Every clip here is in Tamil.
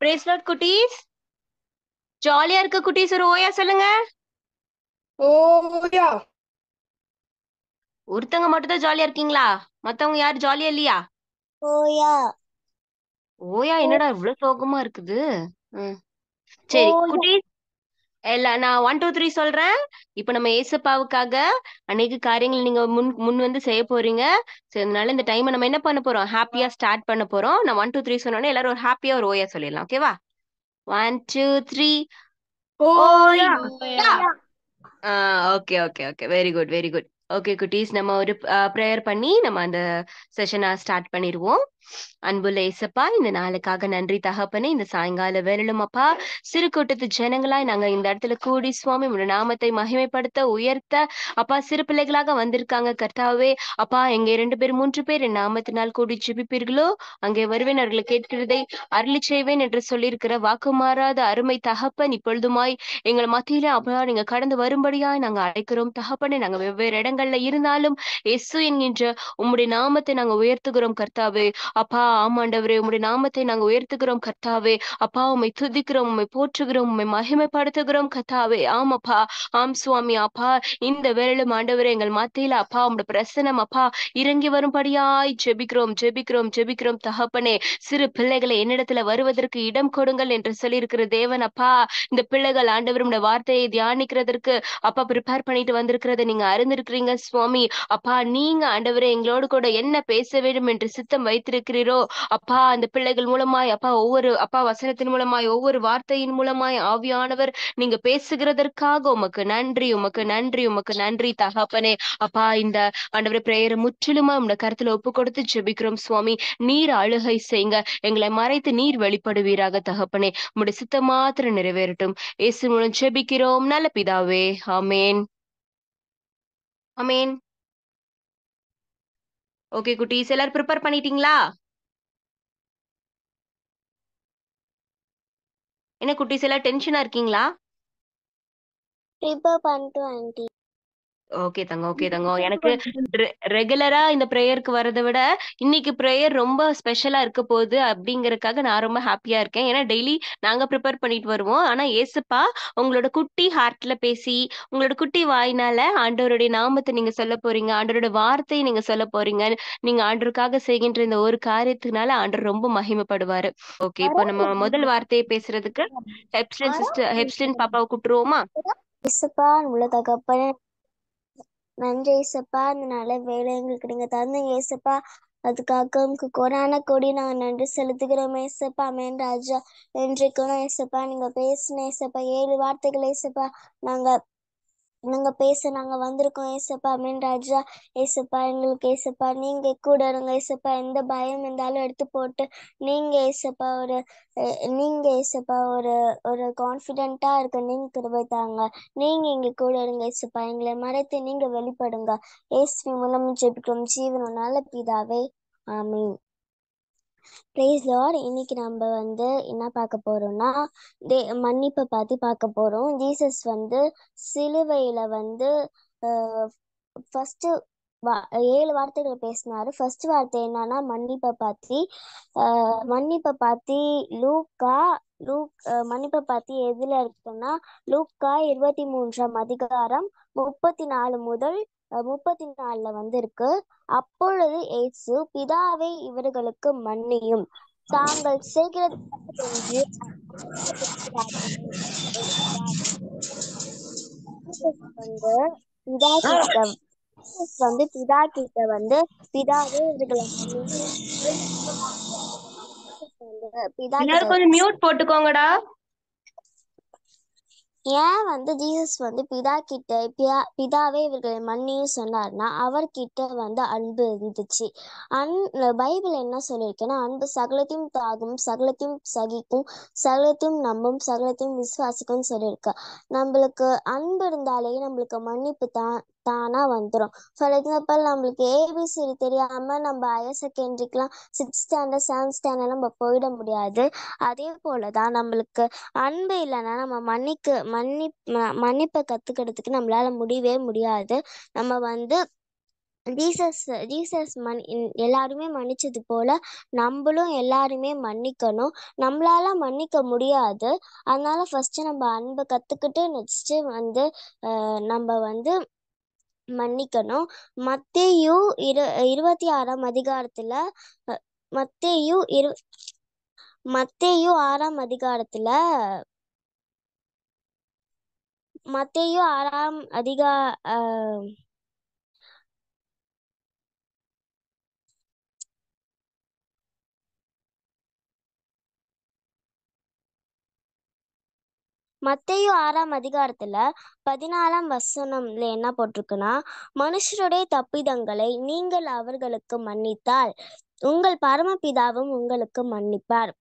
பிரேஸ் லார்ட் குட்டீஸ். ஜாலியா இருக்க குட்டீஸ் ஒரு ஓயா சொல்லுங்க. ஓயா. ஒருத்தங்க மட்டும் தான் ஜாலியா இருக்கீங்களா? மத்தவங்க யாரும் ஜாலியா இல்லையா? ஓயா. ஓயா என்னடா இவ்வளவு சோகமா இருக்குது? ம். சரி ஓயா. குட்டீஸ், நான் 1 2 3 சொல்றேன். இப்ப நம்ம ஏசப்பாவுக்காக அநேக காரியங்கள் நீங்க முன் முன் வந்து செய்ய போறீங்க. சரி, அதனால இந்த டைமை நம்ம என்ன பண்ண போறோம்? ஹாப்பியா ஸ்டார்ட் பண்ண போறோம். நான் 1 2 3 சொன்னோன்னே எல்லாரும் ஒரு ஹாப்பியா ஒரு ஓயா சொல்லிடலாம். ஓகேவா? 1 2 3. ஓயா. ஓயா. Okay okay okay, very good very good. Okay குட்டீஸ், நம்ம ஒரு ப்ரேயர் பண்ணி நம்ம அந்த செஷனை ஸ்டார்ட் பண்ணிடுவோம். அன்புள்ள ஏசப்பா, இந்த நாளுக்காக நன்றி தகப்பனே. இந்த சாயங்கால வேளையிலும் அப்பா, சிறு கூட்டத்து ஜனங்களாய் நாங்க இந்த இடத்துல கூடி சுவாமி உங்க நாமத்தை மகிமைப்படுத்த உயர்த்த அப்பா சிறு பிள்ளைகளாக வந்திருக்காங்க கர்த்தாவே. அப்பா, எங்க 2 பேர் 3 பேர் என் நாமத்தினால் கூடி ஜெபிப்பீர்களோ அங்கே வருவேன், அவர்களை கேட்கிறதை அருளி செய்வேன் என்று சொல்லியிருக்கிற வாக்கு மாறாத அருமை தகப்பன், இப்பொழுதுமாய் எங்கள் மத்தியில அப்பா நீங்க கடந்து வரும்படியாய் நாங்க அழைக்கிறோம் தகப்பனே. நாங்க வெவ்வேறு இடங்கள்ல இருந்தாலும் இயேசு என்கின்ற உம்முடைய நாமத்தை நாங்க உயர்த்துகிறோம் கர்த்தாவே. அப்பா ஆமாண்டவரே, உம்முடைய நாமத்தை நாங்க உயர்த்துகிறோம் கர்த்தாவே. அப்பா, உம்மை துதிக்கிறோம், உம்மை போற்றுகிறோம், உம்மை மகிமைப்படுத்துகிறோம் கர்த்தாவே. ஆமாப்பா, ஆம் சுவாமி. அப்பா, இந்த வேளையிலும் ஆண்டவரே எங்கள் மத்தியில அப்பா உம்முடைய பிரசனம் அப்பா இறங்கி வரும்படியாய் ஜெபிக்கிறோம் ஜெபிக்கிறோம் ஜெபிக்கிறோம் தகப்பனே. சிறு பிள்ளைகளை என்னிடத்துல வருவதற்கு இடம் கொடுங்கள் என்று சொல்லியிருக்கிற தேவன் அப்பா, இந்த பிள்ளைகள் ஆண்டவர் உம்முடைய வார்த்தையை தியானிக்கிறதற்கு அப்பா ப்ரிப்பேர் பண்ணிட்டு வந்திருக்கிறத நீங்க அறிந்திருக்கிறீங்க சுவாமி. அப்பா, நீங்க ஆண்டவரே எங்களோடு கூட என்ன பேச வேண்டும் என்று சித்தம் வைத்திருக்கிறீரோ அப்பா, அந்த பிள்ளைகள் மூலமாய் அப்பா ஒவ்வொரு அப்பா வசனத்தின் மூலமாய் ஒவ்வொரு வார்த்தையின் மூலமாய் ஆவியானவர் நீங்க பேசுகிறதற்காக உமக்கு நன்றி, உமக்கு நன்றி, உமக்கு நன்றி தகப்பனே. அப்பா, இந்த ஆண்டவரே பிரேயரை முற்றிலுமா உங்க கருத்துல ஒப்பு கொடுத்து ஜெபிக்கிறோம் சுவாமி. நீர் ஆளுகை செய்யுங்க, எங்களை மறைத்து நீர் வெளிப்படுவீராக தகப்பனே. உம்முடைய சித்தம் மாத்திரம் நிறைவேறட்டும். இயேசு மூலம் ஜெபிக்கிறோம் நல்ல பிதாவே, ஆமேன் ஆமேன். ஓகே குட்டீஸ், எல்லாரும் ப்ரிப்பேர் பண்ணிட்டீங்களா? என்ன குட்டீஸ், எல்லாம் டென்ஷனா இருக்கீங்களா? ப்ரிப்பேர் பண்ணிட்டு ஆண்டி. ஓகே தங்கம், ஓகே தங்கம். எனக்கு ரெகுலரா இந்த ப்ரேயருக்கு வரதை விட இன்னைக்கு ப்ரேயர் ரொம்ப ஸ்பெஷலா இருக்க போகுது அப்படிங்கறதுக்காக நான் ரொம்ப ஹாப்பியா இருக்கேன். ஏன்னா டெய்லி நாங்க ப்ரிப்பேர் பண்ணிட்டு வருவோம். ஆனா ஏசப்பா உங்களோட குட்டி ஹார்ட்ல பேசி உங்களோட குட்டி வாயினால ஆண்டவருடைய நாமத்தை நீங்க சொல்ல போறீங்க, ஆண்டவரோட வார்த்தையை நீங்க சொல்ல போறீங்க. நீங்க ஆண்டவருக்காக செய்கின்ற இந்த ஒரு காரியத்தினால ஆண்டவர் ரொம்ப மகிமைப்படுவாரு. ஓகே, இப்போ நம்ம முதல் வார்த்தையை பேசுறதுக்கு ஹெப்ஸ்லின் பாப்பாவை கூப்பிட்டுருவோமா? இசப்பா உள்ள தகப்பனே, நன்றி இசப்பா. இந்த நல்ல வேலை எங்களுக்கு நீங்க தந்தீங்க இசப்பா. அதுக்காக உங்களுக்கு கொடான கொடி நாங்க நன்றி செலுத்துகிறோம் ஏசப்பா. அமேன் ராஜா. என்றைக்கும் ஏசப்பா நீங்க பேசின ஏசப்பா 7 வார்த்தைகள் ஏசப்பா நாங்க நாங்க பேச நாங்க வந்திருக்கோம் ஏசப்பா. அமேன் ராஜா. ஏசப்பா எங்களுக்கு ஏசப்பா நீங்க கூட இருங்க ஏசப்பா. எந்த பயம் இருந்தாலும் எடுத்து போட்டு நீங்க ஏசப்பா நீங்க ஏசப்பா ஒரு கான்ஃபிடென்ட்டா இருக்க நீங்க கிருபை தாங்க. நீங்க எங்க கூட இருங்க ஏசப்பா. எங்களை மறைத்து நீங்க வெளிப்படுங்க. இயேசுவின் மூலம் ஜெபிக்கிறோம் ஜீவனும் நல்ல பிதாவே, ஆமீன். Praise lord. இன்னைக்கு நம்ம என்ன பார்க்க போறோம்னா மன்னிப்பை பத்தி பார்க்க போறோம். ஜீசஸ் சிலுவையில ஃபர்ஸ்ட் 7 வார்த்தைகள் பேசினாரு. ஃபர்ஸ்ட் வார்த்தை என்னன்னா மன்னிப்பை பத்தி. மன்னிப்பை பத்தி லூக்கா மன்னிப்பை பத்தி எதுல இருக்குன்னா லூக்கா 23ஆம் அதிகாரம் 34 முதல் 34ல இருக்கு. அப்பொழுது இயேசு, பிதாவே இவர்களுக்கு மன்னியும், தாங்கள் செய்கிறது என்று பிதா கிட்ட பிதாவே இவர்களை மன்னியும் பிதா கிட்ட எல்லாரும் கொஞ்சம் மியூட் போட்டுக்கோங்கடா. ஏன் ஜீசஸ் பிதா கிட்ட பிதாவே இவர்களை மன்னியும் சொன்னார்னா அவர்கிட்ட அன்பு இருந்துச்சு. பைபிள் என்ன சொல்லியிருக்கேன்னா, அன்பு சகலத்தையும் தாகும், சகலத்தையும் சகிக்கும், சகலத்தையும் நம்பும், சகலத்தையும் விசுவாசிக்கும் சொல்லியிருக்க. நம்மளுக்கு அன்பு இருந்தாலே நம்மளுக்கு மன்னிப்பு தானா வந்துடும். ஃபார் எக்ஸாம்பிள், நம்மளுக்கு ஏபிசிடி தெரியாம நம்ம higher செகண்டரிக்கெலாம் 6th standard 7th standard நம்ம போயிட முடியாது. அதே போலதான் நம்மளுக்கு அன்பு இல்லைன்னா நம்ம மன்னிப்பை கத்துக்கிறதுக்கு நம்மளால முடியவே முடியாது. நம்ம ஜீசஸ் ஜீசஸ் எல்லாருமே மன்னிச்சது போல நம்மளும் எல்லாருமே மன்னிக்கணும். நம்மளால மன்னிக்க முடியாது. அதனால ஃபர்ஸ்ட் நம்ம அன்பை கத்துக்கிட்டு நெக்ஸ்ட் வந்து நம்ம வந்து மன்னிக்கணும். மத்தேயு 26ஆம் அதிகாரத்துல மத்தேயு மத்தேயு 6ஆம் அதிகாரத்துல மத்தேயு 6ஆம் மத்தேயு 6ஆம் அதிகாரத்துல 14ஆம் வசனம்ல என்ன போட்டிருக்குன்னா, மனுஷருடைய தப்பிதங்களை நீங்கள் அவர்களுக்கு மன்னித்தால் உங்கள் பரமபிதாவும் உங்களுக்கு மன்னிப்பார்.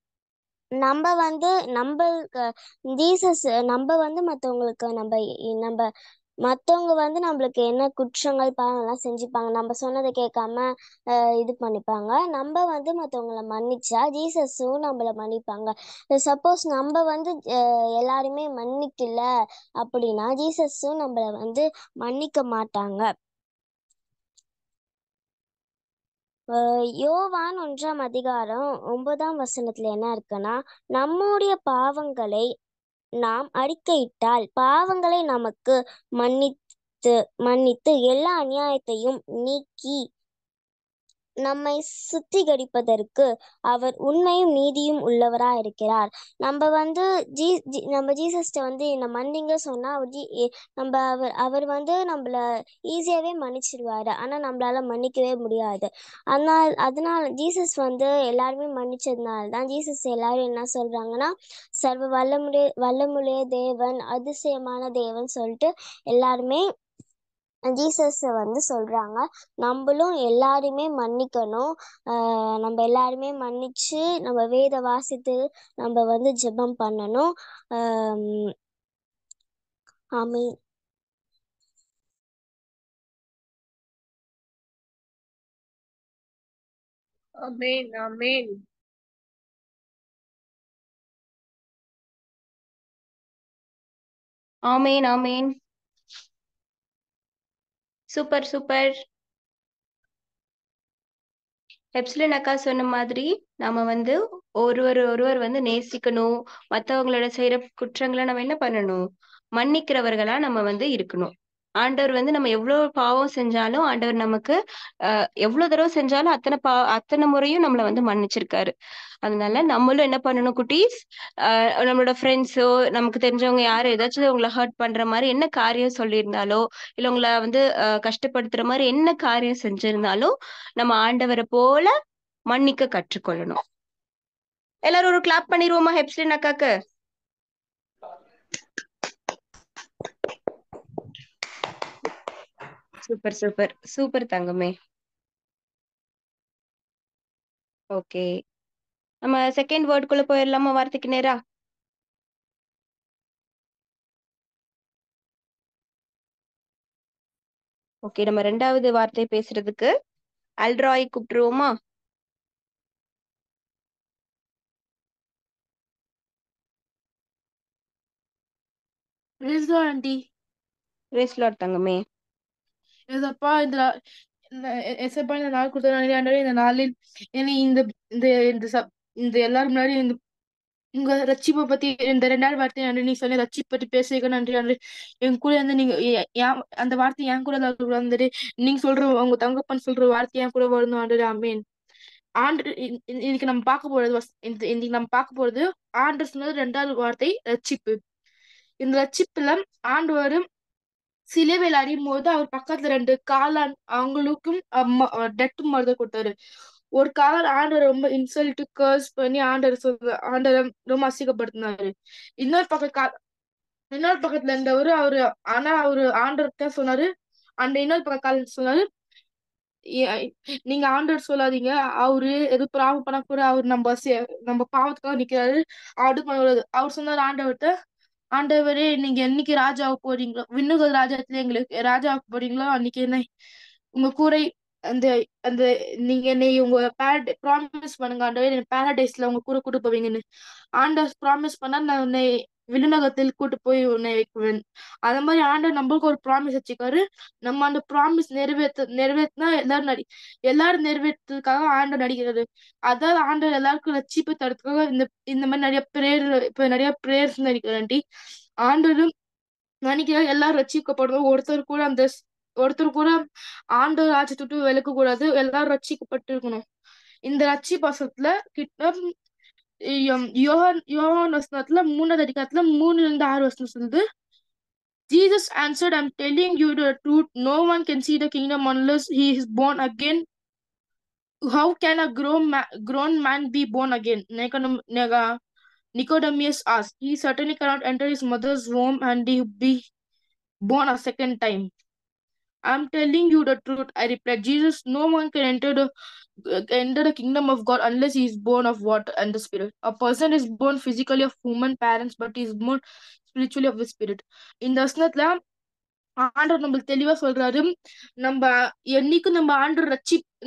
நம்ம வந்து ஜீசஸ் நம்ம வந்து மற்றவங்க வந்து நம்மளுக்கு என்ன குற்றங்கள் பாவம்லாம் செஞ்சுப்பாங்க, நம்ம சொன்னதை கேட்காம இது பண்ணிப்பாங்க. நம்ம வந்து மற்றவங்கள மன்னிச்சா ஜீசஸும் நம்மளை மன்னிப்பாங்க. சப்போஸ் நம்ம வந்து எல்லாருமே மன்னிக்கல அப்படின்னா ஜீசஸும் நம்மளை வந்து மன்னிக்க மாட்டாங்க. யோவான் 1ஆம் அதிகாரம் 9ஆம் வசனத்துல என்ன இருக்குன்னா, நம்முடைய பாவங்களை நாம் அறிக்கையிட்டால் பாவங்களை நமக்கு மன்னித்து எல்லா அநியாயத்தையும் நீக்கி நம்மை சுத்திகரிப்பதற்கு அவர் உண்மையும் நீதியும் உள்ளவரா இருக்கிறார். நம்ம வந்து நம்ம ஜீசஸ்ட வந்து இந்த மன்னிங்க சொன்னா அவர் வந்து நம்மள ஈஸியாவே மன்னிச்சிடுவாரு. ஆனா நம்மளால மன்னிக்கவே முடியாது. அதனால ஜீசஸ் வந்து எல்லாருமே மன்னிச்சதுனால தான் ஜீசஸ் எல்லாரும் என்ன சொல்றாங்கன்னா, சர்வ வல்லமுடைய தேவன், அதிசயமான தேவன் சொல்லிட்டு எல்லாருமே ஜீசஸ் வந்து சொல்றாங்க. நம்மளும் எல்லாருமே மன்னிக்கணும். நம்ம எல்லாருமே மன்னிச்சு நம்ம வேத வாசித்து நம்ம வந்து ஜெபம் பண்ணணும். ஆமென். Amen. Amen. ஆமேன் ஆமேன். Super super. எப்சிலன் அக்கா சொன்ன மாதிரி நாம வந்து ஒருவர் வந்து நேசிக்கணும். மற்றவங்களோட செய்யற குற்றங்களை நம்ம என்ன பண்ணணும், மன்னிக்கிறவர்களா நம்ம வந்து இருக்கணும். ஆண்டவர் வந்து நம்ம எவ்வளவு பாவம் செஞ்சாலும் ஆண்டவர் நமக்கு எவ்வளவு தடவை செஞ்சாலும் அத்தனை முறையும் நம்மளை வந்து மன்னிச்சிருக்காரு. அதனால நம்மளும் என்ன பண்ணணும் குட்டீஸ், நம்மளோட ஃப்ரெண்ட்ஸோ நமக்கு தெரிஞ்சவங்க யாரும் ஏதாச்சும் உங்களை ஹர்ட் பண்ற மாதிரி என்ன காரியம் சொல்லியிருந்தாலோ, இல்ல உங்களை வந்து கஷ்டப்படுத்துற மாதிரி என்ன காரியம் செஞ்சிருந்தாலும் நம்ம ஆண்டவரை போல மன்னிக்க கற்றுக்கொள்ளணும். எல்லாரும் ஒரு கிளாப் பண்ணிடுவோமா ஹெப்ஸ்லின் அக்காக்கு? சூப்பர் சூப்பர் சூப்பர் தங்கமே. ஓகே, நம்ம செகண்ட் வேர்டுக்குள்ள போயிடலாமா? வார்த்தைக்கு நேரா. ஓகே, நம்ம ரெண்டாவது வார்த்தை பேசுறதுக்கு அல்ராய் கூப்பிட்டுருவோமா? ஆண்டி ரேஸ்லாட் தங்கமே. ஏதப்பா இந்த எசப்பா இந்த நாள் கொடுத்த ஆண்டவரே, இந்த நாளில் இனி இந்த இந்த இந்த இந்த எல்லாரும் முன்னாடி இந்த உங்க ரட்சிப்பை பத்தி இந்த 2 வார்த்தை நன்றி. நீ சொன்ன ரட்சிப்பை பத்தி பேசுக நன்றி நன்றி. என் கூட இருந்து நீங்க அந்த வார்த்தை என் கூட வந்துட்டு நீங்க சொல்ற உங்க தங்கப்பன் சொல்ற வார்த்தை என் கூட வரணும் ஆண்டவரே. ஆமேன். இன்னைக்கு நம்ம பார்க்க போறது இன்னைக்கு நம்ம பார்க்க போறது ஆண்டவர் சொன்னது 2வது வார்த்தை ரட்சிப்பு. இந்த ரட்சிப்புல ஆண்டவர் சிலுவையில் அறியும் போது அவர் பக்கத்துல 2 காளான் அவங்களுக்கும் டெட் மருந்து கொடுத்தாரு. ஒரு காலம் ஆண்டவர் ரொம்ப இன்சல்ட் கர்ஸ் பண்ணி ஆண்டவர் ரொம்ப அசிங்கப்படுத்தினாரு. இன்னொரு பக்கத்துல இருந்தவரு அவரு ஆண்டவர்கிட்ட சொன்னாரு. இன்னொரு பக்கம் காலம் சொன்னாரு, நீங்க ஆண்டவர் சொல்லாதீங்க, அவரு எது பாவம் பண்ண கூட அவர் நம்ம பாவத்துக்காக நிக்கிறாரு, அவரு பண்ணக்கூடாது. அவர் சொன்னாரு ஆண்டவர்கிட்ட, ஆண்டவரே நீங்க என்னைக்கு ராஜாவுக்கு போறீங்களோ, விண்ணுக ராஜாத்துல எங்களுக்கு ராஜாவுக்கு போறீங்களோ அன்னைக்கு என்ன உங்க கூரை அந்த அந்த நீங்க என்னை உங்க ப்ராமிஸ் பண்ணுங்க ஆண்டவரே, பேரடைஸ்ல உங்க கூட கூட்டு போவீங்கன்னு. ஆண்டவர் ப்ராமிஸ் பண்ணா நான் விண்ணுலகத்தில் கூட்டு போய் உன்னை வைக்குவேன். அந்த மாதிரி ஆண்டவர் நம்மளுக்கு ஒரு ப்ராமிஸ் வச்சுக்காரு. நம்ம அந்த ப்ராமிஸ் நிறைவேற்றினா எல்லாரும் நிறைவேற்றதுக்காக ஆண்டவர் நடிக்கிறது. அதாவது ஆண்டவர் எல்லாருக்கும் ரட்சிப்பு தரத்துக்காக இந்த மாதிரி நிறைய இப்ப நிறைய பிரேயர்ஸ் நடிக்கிறாண்டி ஆண்டவரும் நினைக்கிறார் எல்லாரும் ரட்சிக்கப்படணும். ஒருத்தர் கூட ஆண்டவர் ராஜ்யத்தை விட்டு விலக்க கூடாது. எல்லாரும் ரட்சிக்கப்பட்டு இருக்கணும். இந்த ரட்சிப்பாசத்துல கிட்ட யோவான் வசனத்துல 3வது அதிகாரத்துல 3-6 வசனம் சொல்லுது. Jesus answered, I'm telling you the truth. No one can see the kingdom unless he is born again. How can a grown man be born again? Nicodemus asked. He certainly cannot enter his mother's womb and be born a second time. I'm telling you the truth, I replied. Jesus, no one can enter the kingdom of God unless he is born of water and the spirit. A person is born physically of human parents, but he is born spiritually of the spirit. இந்த வசனத்துல ஆண்டவர் நம்மளுக்கு தெளிவா சொல்றாரு. நம்ம என்னைக்கும் நம்ம ஆண்டவர்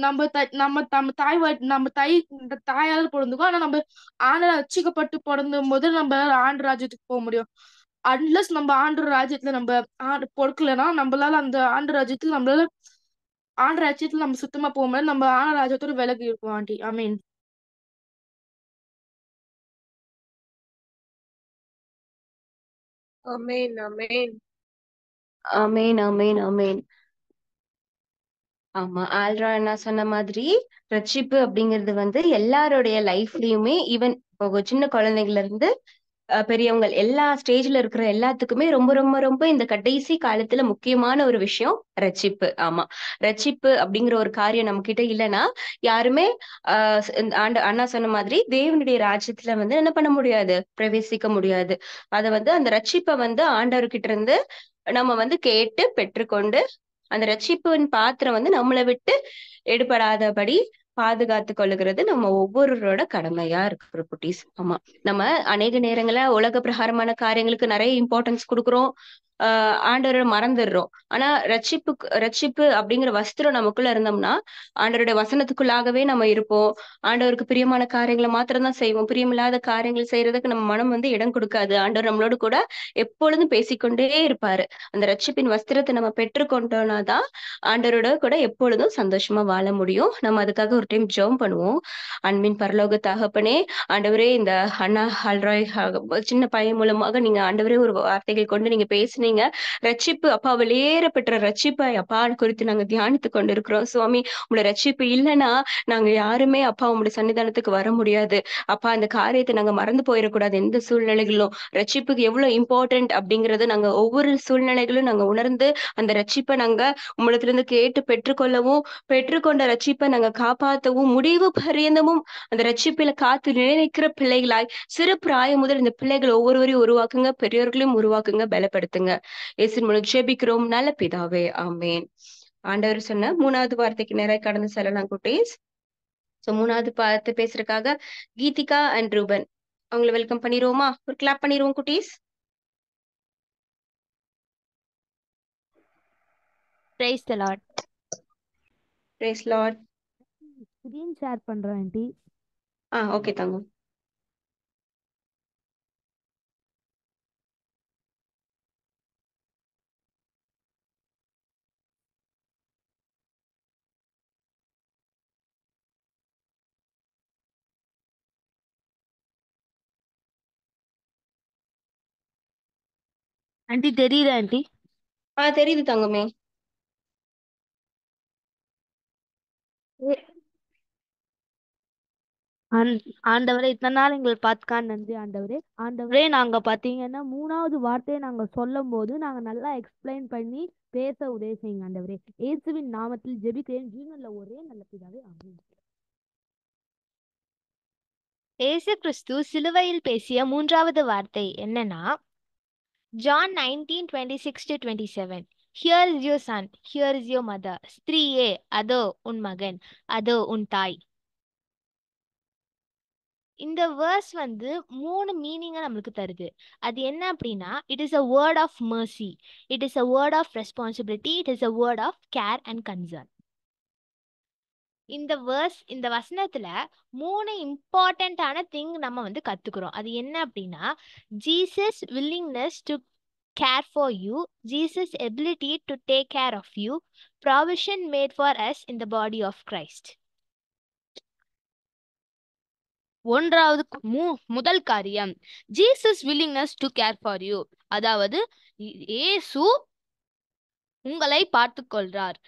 நம்ம தாயால பிறந்துக்கோ. ஆனா நம்ம ஆண்டவர் ரட்சிக்கப்பட்டு பிறந்தும் போது நம்ம ஆண்டு ராஜ்யத்துக்கு போக முடியும். அன்லஸ் நம்ம ஆண்டு ராஜ்யத்துல நம்ம பொறுக்கலன்னா நம்மளால அந்த ஆண்டு ராஜ்யத்துல நம்ம சுத்தமா போக முடியாது. நம்ம ஆண்டு ராஜ்யத்தோட விலகி இருக்கோம் ஆண்டி. ஆமீன். ஆமென் ஆமென் ஆமேன் ஆமேன் ஆமேன். ஆமா, ஆல்ரா அண்ணா சொன்ன மாதிரி ரட்சிப்பு அப்படிங்கிறது எல்லாருடைய லைஃப்லயுமே ஈவன் இப்போ சின்ன குழந்தைகள்ல இருந்து பெரியவங்க எல்லா ஸ்டேஜ்ல இருக்கிற எல்லாத்துக்குமே ரொம்ப ரொம்ப ரொம்ப இந்த கடைசி காலத்துல முக்கியமான ஒரு விஷயம் ரட்சிப்பு. ஆமா, ரட்சிப்பு அப்படிங்கிற ஒரு காரியம் நம்ம கிட்ட இல்லைன்னா யாருமே அண்ணா சொன்ன மாதிரி தேவனுடைய ராஜ்யத்துல என்ன பண்ண முடியாது, பிரவேசிக்க முடியாது. அத அந்த ரட்சிப்பை ஆண்டவர்கிட்ட இருந்து நம்ம கேட்டு பெற்றுக்கொண்டு அந்த ரட்சிப்பின் பாத்திரம் நம்மளை விட்டு எடுபடாதபடி பாதுகாத்து கொள்ளுகிறது நம்ம ஒவ்வொருவரோட கடமையா இருக்கிற குட்டீஸ். ஆமா, நம்ம அநேக நேரங்கள உலக பிரகாரமான காரியங்களுக்கு நிறைய இம்பார்ட்டன்ஸ் கொடுக்குறோம், ஆண்டவரை மறந்துடுறோம். ஆனா ரட்சிப்பு அப்படிங்கிற வஸ்திரம் நமக்குள்ள இருந்தோம்னா ஆண்டவருடைய வசனத்துக்குள்ளாகவே நம்ம இருப்போம். ஆண்டவருக்கு பிரியமான காரியங்களை மாத்திரம்தான் செய்வோம். பிரியமில்லாத காரியங்கள் செய்யறதுக்கு நம்ம மனம் இடம் கொடுக்காது. ஆண்டவர் நம்மளோட கூட எப்பொழுதும் பேசிக்கொண்டே இருப்பாரு. அந்த ரட்சிப்பின் வஸ்திரத்தை நம்ம பெற்றுக்கொண்டோம்னா தான் ஆண்டவரோட கூட எப்பொழுதும் சந்தோஷமா வாழ முடியும். நம்ம அதுக்காக ஒரு டைம் ஜெபம் பண்ணுவோம். அன்பின் பரலோக தகப்பனே, ஆண்டவரே, இந்த அண்ணா ஆல்ராய் சின்ன பையன் மூலமாக நீங்க ஆண்டவரே ஒரு வார்த்தைகள் கொண்டு நீங்க பேசுனீங்க. ரட்சிப்பு அப்பா, வெளியேற பெற்ற ரட்சிப்பை அப்பா குறித்து நாங்க தியானித்து கொண்டிருக்கிறோம். சுவாமி, உங்களோட ரட்சிப்பு இல்லைன்னா நாங்க யாருமே அப்பா உங்களுடைய சன்னிதானத்துக்கு வர முடியாது. அப்பா, அந்த காரியத்தை நாங்க மறந்து போயிடக்கூடாது. எந்த சூழ்நிலைகளிலும் ரட்சிப்புக்கு எவ்வளவு இம்பார்ட்டன்ட் அப்படிங்கறது நாங்க ஒவ்வொரு சூழ்நிலைகளும் நாங்க உணர்ந்து அந்த ரட்சிப்பை நாங்க உங்களிடத்திலிருந்து கேட்டு பெற்றுக்கொள்ளவும், பெற்றுக்கொண்ட ரட்சிப்பை நாங்க காப்பாற்றவும், முடிவு பரியந்தமும் அந்த ரட்சிப்பில காத்து நிலைநிற்கிற பிள்ளைகளாய் சிறு பிராயம் முதல் இந்த பிள்ளைகள் ஒவ்வொருவரையும் உருவாக்குங்க, பெரியோர்களையும் உருவாக்குங்க, பலப்படுத்துங்க. இயேசுவின் மூலம் ஜெபிக்கிறோம் நல்ல பிதாவே, ஆமேன். ஆண்டவர் சொன்ன 3வது வார்த்தைக்கு நேரா கடந்து செல்லலாம் குட்டீஸ். சோ 3வது பார்த்து பேசுறதுக்காக கீதிகா அண்ட் ரூபன் அவங்களை வெல்கம் பண்ணிடுவோமா? ஒரு கிளாப் பண்ணிடுவோம் குட்டீஸ். Praise the lord. Praise lord. Screen share பண்றேன் ஆண்டி. ஓகே தங்கம். ஆண்டி தெரியுதா ஆண்டி? தெரியுது தங்கமே. ஆண்டவரே, இத்தனை நாள் எங்களை பார்த்துக்கான்னு நன்றி ஆண்டவரே. ஆண்டவரே, நாங்க பாத்தீங்கன்னா 3வது வார்த்தையை நாங்க சொல்லும் போது நாங்க நல்லா எக்ஸ்பிளைன் பண்ணி பேச உதவி செய்யுங்க ஆண்டவரே. இயேசுவின் நாமத்தில் ஜெபிக்கிறேன் ஜீவன்ல ஒரே நல்ல பிதாவே, ஆமென். இயேசு கிறிஸ்து சிலுவையில் பேசிய 3வது வார்த்தை என்னன்னா, John 19:26-27. Here is your son, here is your mother. ஸ்திரீயே, அதோ உன் மகன், அதோ உன் தாய். இந்த வேர்ஸ் 3 மீனிங்கை நம்மளுக்கு தருது. அது என்ன அப்படின்னா, it is a word of mercy, it is a word of responsibility, it is a word of care and concern. இந்த வசனத்துல 3 இம்பார்ட்டன்டான திங் நம்ம வந்து கத்துக்கிறோம். அது என்ன அப்படின்னா, Jesus willingness to care for you, Jesus ability to take care of you, provision made for us in the body of Christ. முதல் காரியம் Jesus willingness to care for you, அதாவது இயேசு உங்களை பார்த்துக் கொள்றார்,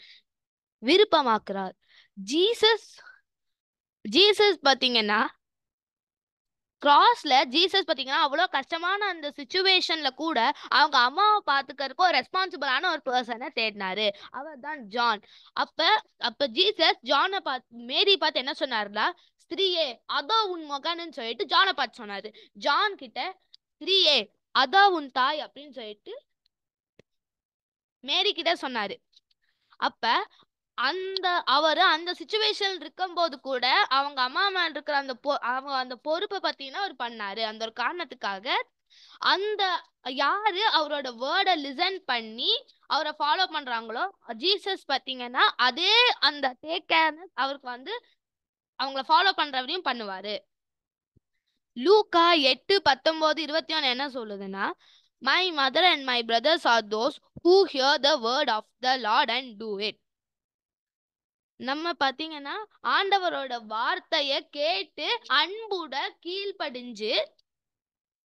விருப்பமாக்குறார். ஜீசஸ் பாத்தீங்கன்னா கிராஸ்ல ஜீசஸ் பாத்தீங்கன்னா அவ்வளவு கஷ்டமான அந்த சிச்சுவேஷன்ல கூட அவங்க அம்மாவை பாத்துக்கிறதுக்கு ஒரு ரெஸ்பான்சிபிளான ஒரு பர்சனை தேடினாரு. அவர் தான் ஜான். அப்ப ஜீசஸ் ஜானை மேரி பார்த்து என்ன சொன்னாருன்னா, ஸ்திரீயே அதோ உன் மகன்னு சொல்லிட்டு ஜானை பார்த்து சொன்னாரு. ஜான் கிட்ட ஸ்திரீயே அதோ உன் தாய் அப்படின்னு சொல்லிட்டு மேரி கிட்ட சொன்னாரு. அப்ப அவரு அந்த சிச்சுவேஷன் இருக்கும்போது கூட அவங்க அம்மா மேல இருக்கிற அவங்க அந்த பொறுப்பை பாத்தீங்கன்னா அவர் பண்ணாரு. அந்த ஒரு காரணத்துக்காக யாரு அவரோட வேர்டை லிசன் பண்ணி அவரை ஃபாலோ பண்றாங்களோ ஜீசஸ் பாத்தீங்கன்னா அதே அந்த டேக் கேர்னஸ் அவருக்கு வந்து அவங்கள ஃபாலோ பண்றவரையும் பண்ணுவாரு. லூக்கா 8:19-21 என்ன சொல்லுதுன்னா, my mother and my brothers are those who hear the word of the Lord and do it. நம்ம பாத்தீங்கன்னா ஆண்டவரோட வார்த்தைய கேட்டு அன்புட கீழ்ப்படிஞ்சு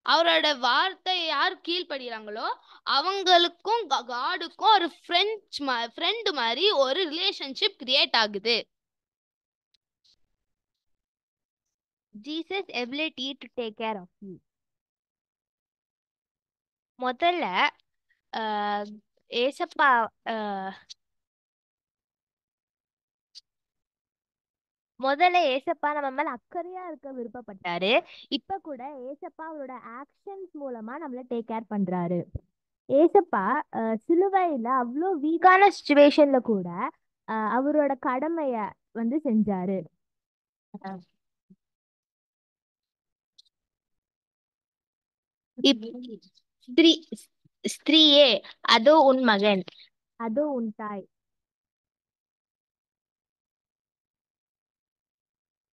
அவரோட வார்த்தையை யார் கீழ்படுகிறாங்களோ அவங்களுக்கும் காடுக்கும் ஒரு ஃப்ரெண்ட் மாதிரி ஒரு ரிலேஷன்ஷிப் கிரியேட் ஆகுது. Jesus ability to take care of you. முதல்ல ஏசப்பா நம்ம மேல அக்கறையா இருக்க விருப்பப்பட்டாரு. இப்ப கூட ஏசப்பா அவரோட ஆக்ஷன்ஸ் மூலமா நம்மள டேக் கேர் பண்றாரு. ஏசப்பா சிலுவையில அவ்வளோ வீக்கான சிச்சுவேஷன்ல கூட அவரோட கடமைய வந்து செஞ்சாரு. ஸ்திரீயே அதோ உன் மகன், அதோ உன் தாய்.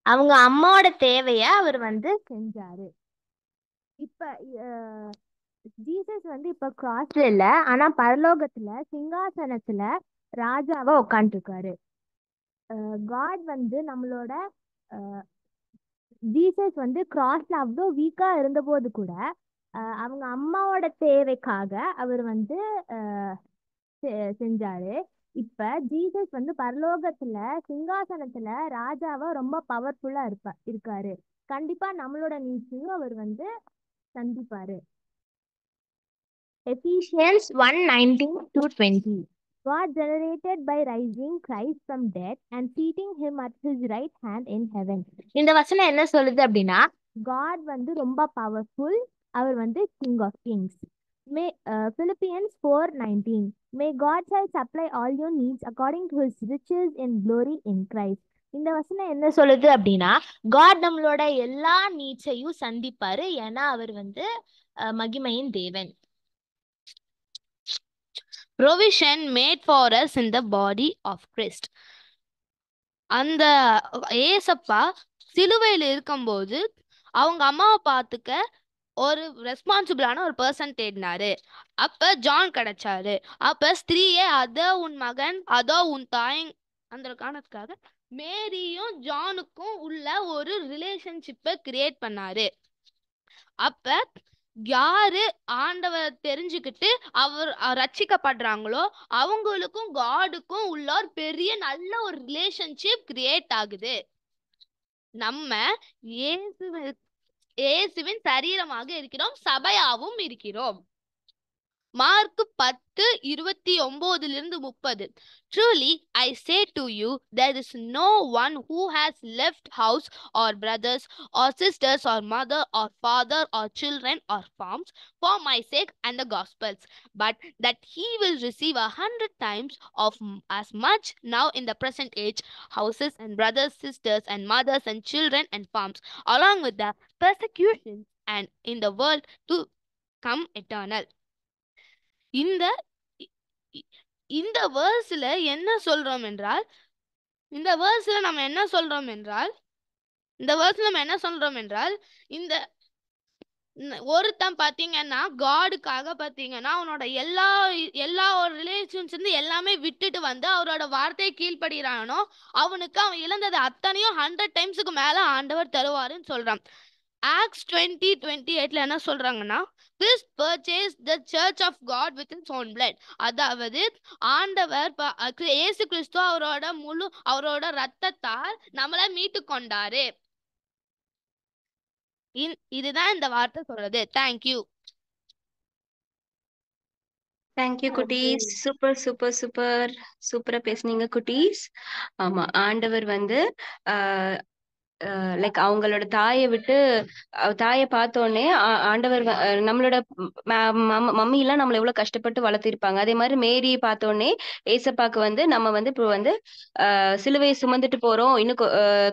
அவங்க அம்மாவோட தேவைய அவர் வந்து செஞ்சாரு. இப்ப ஜீசஸ் வந்து இப்ப கிராஸ்ல இல்ல, ஆனா பரலோகத்துல சிங்காசனத்துல ராஜாவா உட்காந்துருக்காரு. காட் வந்து நம்மளோட ஜீசஸ் வந்து கிராஸ்ல அவ்வளோ வீக்கா இருந்த போது கூட அவங்க அம்மாவோட தேவைக்காக அவர் வந்து செஞ்சாரு. இப்ப ஜீசஸ் வந்து பரலோகத்துல சிங்காசனத்துல ராஜாவா ரொம்ப பவர்ஃபுல்லா இருக்காரு. கண்டிப்பா நம்மளோட நீட்ஸையும் அவர் வந்து சந்திப்பாரு. Ephesians 1:19-20. God generated by raising Christ from death and seating him at his right hand in heaven. இந்த வசனம் என்ன சொல்லுது அப்படின்னா, God வந்து ரொம்ப பவர்ஃபுல், அவர் வந்து king of kings. Philippians 4:19. May God shall supply all your needs according to his riches in glory in Christ. இந்த வசனம் என்ன சொல்லுது அப்படின்னா, காட் நம்மளோட எல்லா நீட்ஸையும் சந்திப்பாரு, ஏன்னா அவர் வந்து மகிமையின் தேவன். Provision made for us in the body of Christ. அந்த ஏசப்பா சிலுவையில் இருக்கும்போது அவங்க அம்மாவை பார்த்துக்க ஒரு ரெஸ்பான்சிபிளான ஒரு பர்சன் தேடினாரு. அப்ப ஜான் கிடைச்சாரு. அப்ப ஸ்திரீயே அதோ உன் மகன், அதோ உன் தாய், அந்த காரணத்துக்காக மேரியும் ஜானுக்கும் உள்ள ஒரு ரிலேஷன்ஷிப்பை கிரியேட் பண்ணாரு. அப்ப யாரு ஆண்டவரை தெரிஞ்சுக்கிட்டு அவர் ரட்சிக்கப்படுறாங்களோ அவங்களுக்கும் காடுக்கும் உள்ள ஒரு பெரிய நல்ல ஒரு ரிலேஷன்ஷிப் கிரியேட் ஆகுது. நம்ம இயேசுவின் சரீரமாக இருக்கிறோம், சபையாவும் இருக்கிறோம். Mark 10:29-30. Truly I say to you, there is no one who has left house or brothers or sisters or mother or father or children or farms for my sake and the gospel's, but that he will receive 100 times of as much now in the present age, houses and brothers, sisters and mothers and children and farms, along with the persecutions, and in the world to come eternal. இந்த வேர்ஸ்ல என்ன சொல்றோம் என்றால், இந்த வேர்ஸ்ல நம்ம என்ன சொல்றோம் என்றால் இந்த ஒருத்தன் பாத்தீங்கன்னா காடுக்காக பாத்தீங்கன்னா அவனோட எல்லா ஒரு ரிலேஷன்ஸ் இருந்து எல்லாமே விட்டுட்டு வந்து அவரோட வார்த்தையை கீழ்ப்படுகிறானோ அவனுக்கு அவன் இழந்தது அத்தனையும் 100 டைம்ஸுக்கு மேல ஆண்டவர் தருவாருன்னு சொல்றான். ஆக்ஸ் 20:28 என்ன சொல்றாங்கன்னா, this purchase the church of God with its own blood. அதாவது ஆண்டவர் இயேசு கிறிஸ்து அவரோட ரத்தத்தால் நம்மளை மீட்டு கொண்டாரு. இதுதான் இந்த வார்த்தை சொல்றது. தேங்க்யூ. தேங்க்யூ குட்டீஸ். சூப்பர் சூப்பர் சூப்பர் சூப்பரா பேசுனீங்க குட்டீஸ். ஆமா, ஆண்டவர் வந்து லைக் அவங்களோட தாயை விட்டு தாயை பார்த்தோன்னே ஆண்டவர் நம்மளோட மம்மி எல்லாம் நம்மள எவ்வளவு கஷ்டப்பட்டு வளர்த்திருப்பாங்க. அதே மாதிரி மேரியை பார்த்தோன்னே ஏசப்பாக்கு வந்து நம்ம வந்து இப்போ வந்து சிலுவையை சுமந்துட்டு போறோம். இன்னும்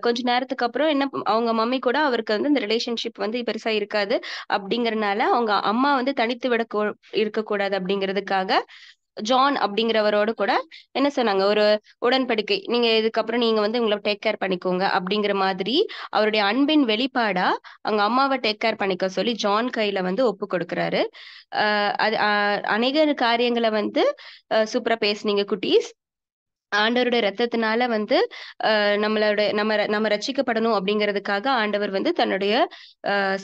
கொஞ்ச நேரத்துக்கு அப்புறம் என்ன அவங்க மம்மி கூட அவருக்கு வந்து இந்த ரிலேஷன்ஷிப் வந்து பெருசா இருக்காது. அப்படிங்கறதுனால அவங்க அம்மா வந்து தனித்து விட இருக்கக்கூடாது அப்படிங்கிறதுக்காக ஜான் அப்படிங்கிறவரோடு கூட என்ன சொன்னாங்க, ஒரு உடன்படிக்கை, நீங்க இதுக்கப்புறம் நீங்க வந்து உங்களை டேக் கேர் பண்ணிக்கோங்க அப்படிங்கிற மாதிரி அவருடைய அன்பின் வெளிப்பாடா அவங்க அம்மாவை டேக் கேர் பண்ணிக்க சொல்லி ஜான் கையில வந்து ஒப்பு கொடுக்குறாரு. அது அநேக காரியங்களை வந்து சூப்பரா பேசுனீங்க குட்டீஸ். ஆண்டவருடைய ரத்தத்தினால வந்து நம்ம ரட்சிக்கப்படணும் அப்படிங்கிறதுக்காக ஆண்டவர் வந்து தன்னுடைய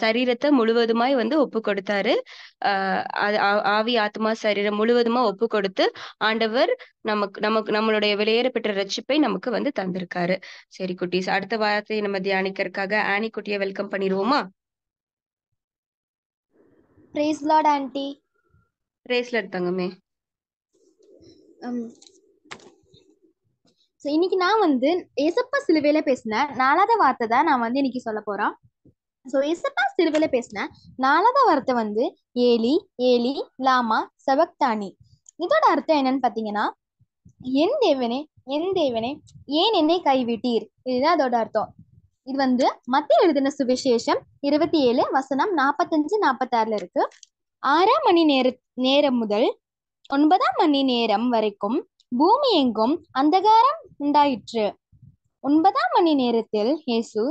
சரீரத்தை முழுவதுமாய் வந்து ஒப்பு கொடுத்தாரு. அது ஆவி ஆத்மா சரீரம் முழுவதுமா ஒப்பு கொடுத்து ஆண்டவர் நம்மளுடைய வெளியேறப்பெற்ற ரட்சிப்பை நமக்கு வந்து தந்திருக்காரு. சரி குட்டீஸ், அடுத்த வாரத்தை நம்ம தியானிக்கிறதுக்காக ஆனி குட்டியை வெல்கம் பண்ணிடுவோமா? Praise lord aunty. பிரேஸ்ல எடுத்தாங்கமே. ஸோ இன்னைக்கு நான் வந்து ஏசப்பா சிலுவையில பேசின 4வது வார்த்தை தான் நான் வந்து இன்னைக்கு சொல்ல போறேன். ஸோ ஏசப்பா சிலுவையில பேசின 4வது வார்த்தை வந்து ஏலி ஏலி லாமா சபக்தானி. இதோட அர்த்தம் என்னன்னு பாத்தீங்கன்னா, என் தேவனே ஏன் என்னை கைவிட்டீர். இதுதான் அதோட அர்த்தம். இது வந்து மத்திய எழுதின சுவிசேஷம் 27 வசனம் 45-46 இருக்கு. 6ஆம் மணி நேரம் முதல் 9ஆம் மணி நேரம் வரைக்கும் பூமி எங்கும் அந்தகாரம் உண்டாயிற்று. 9ஆம் மணி நேரத்தில் இயேசு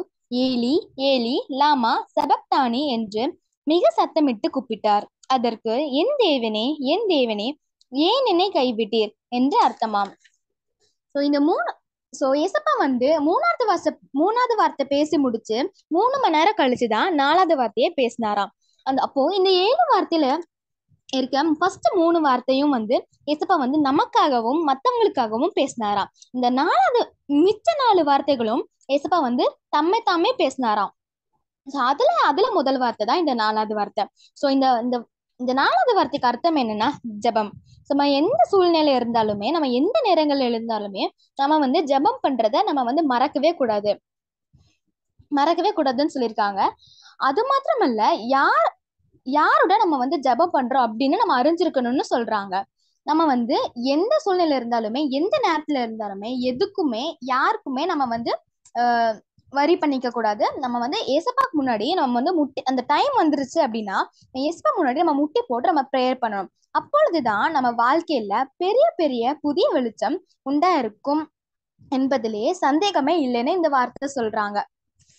ஏலி ஏலி லாமா சபக்தானி என்று மிக சத்தமிட்டு கூப்பிட்டார். அதற்கு என் தேவனே ஏன் என்னை கைவிட்டீர் என்று அர்த்தமாம். ஸோ ஏசப்பா வந்து மூணாவது வார்த்தை பேசி முடிச்சு 3 மணி நேரம் கழிச்சுதான் 4வது வார்த்தையை பேசினாராம். அப்போ இந்த 7 வார்த்தையில இருக்க ஃபர்ஸ்ட் 3 வார்த்தையும் வந்து ஏசப்பா வந்து நமக்காகவும் மத்தவங்களுக்காகவும் பேசினாராம். இந்த 4வது மிச்ச 4 வார்த்தைகளும் ஏசப்பா வந்து தாமே பேசினாராம். அதுல முதல் வார்த்தை தான் இந்த 4வது வார்த்தை. ஸோ இந்த 4வது வார்த்தைக்கு அர்த்தம் என்னன்னா ஜெபம். நம்ம எந்த சூழ்நிலை இருந்தாலுமே, நம்ம எந்த நேரங்கள்ல இருந்தாலுமே நம்ம வந்து ஜெபம் பண்றத நம்ம வந்து மறக்கவே கூடாதுன்னு சொல்லியிருக்காங்க. அது மாத்திரமல்ல, யாரோட நம்ம வந்து ஜெபம் பண்றோம் அப்படின்னு நம்ம அறிஞ்சிருக்கணும்னு சொல்றாங்க. நம்ம வந்து எந்த சூழ்நிலை இருந்தாலுமே, எந்த நேரத்துல இருந்தாலுமே, எதுக்குமே யாருக்குமே நம்ம வந்து வரி பண்ணிக்க கூடாது. நம்ம வந்து ஏசப்பாக்கு முன்னாடி நம்ம வந்து முட்டி, அந்த டைம் வந்துருச்சு அப்படின்னா ஏசப்பா முன்னாடி நம்ம முட்டி போட்டு நம்ம ப்ரேயர் பண்ணணும். அப்பொழுதுதான் நம்ம வாழ்க்கையில பெரிய பெரிய புதிய வெளிச்சம் உண்டா இருக்கும் என்பதிலேயே சந்தேகமே இல்லைன்னு இந்த வார்த்தை சொல்றாங்க.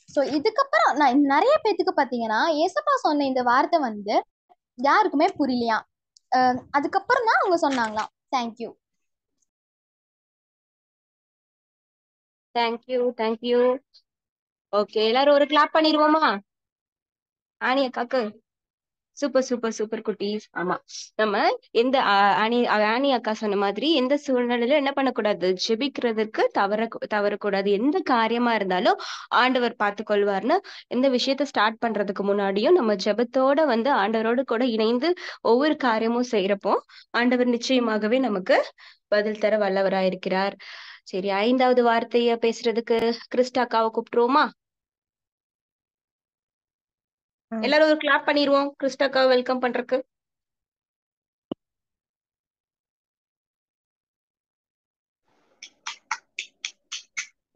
ஸோ இதுக்கப்புறம் நான் நிறைய பேத்துக்கு பாத்தீங்கன்னா ஏசப்பா சொன்ன இந்த வார்த்தை வந்து யாருக்குமே புரியலையா. அதுக்கப்புறம் தான் அவங்க சொன்னாங்களாம். தேங்க்யூ. தேங்க்யூ. ஓகே, எல்லாரும் ஒரு கிளாப் பண்ணிடுவோமா ஆனி அக்காக்கு? சூப்பர் குட்டீஸ். ஆமா, நம்ம எந்த ஆனி அக்கா சொன்ன மாதிரி எந்த சூழ்நிலையில என்ன பண்ணக்கூடாது, ஜெபிக்கிறதுக்கு தவறக்கூடாது. எந்த காரியமா இருந்தாலும் ஆண்டவர் பார்த்து கொள்வார்னு எந்த விஷயத்த ஸ்டார்ட் பண்றதுக்கு முன்னாடியும் நம்ம ஜெபத்தோட வந்து ஆண்டவரோடு கூட இணைந்து ஒவ்வொரு காரியமும் செய்யறப்போ ஆண்டவர் நிச்சயமாகவே நமக்கு பதில் தர வல்லவராயிருக்கிறார். சரி, 5வது வார்த்தைய பேசுறதுக்கு கிறிஸ்டா அக்காவை கூப்பிட்டுருவோமா? எல்லாரும் ஒரு கிளாப் பண்ணிடுவோம் கிறிஸ்டாக்கா வெல்கம் பண்றதுக்கு.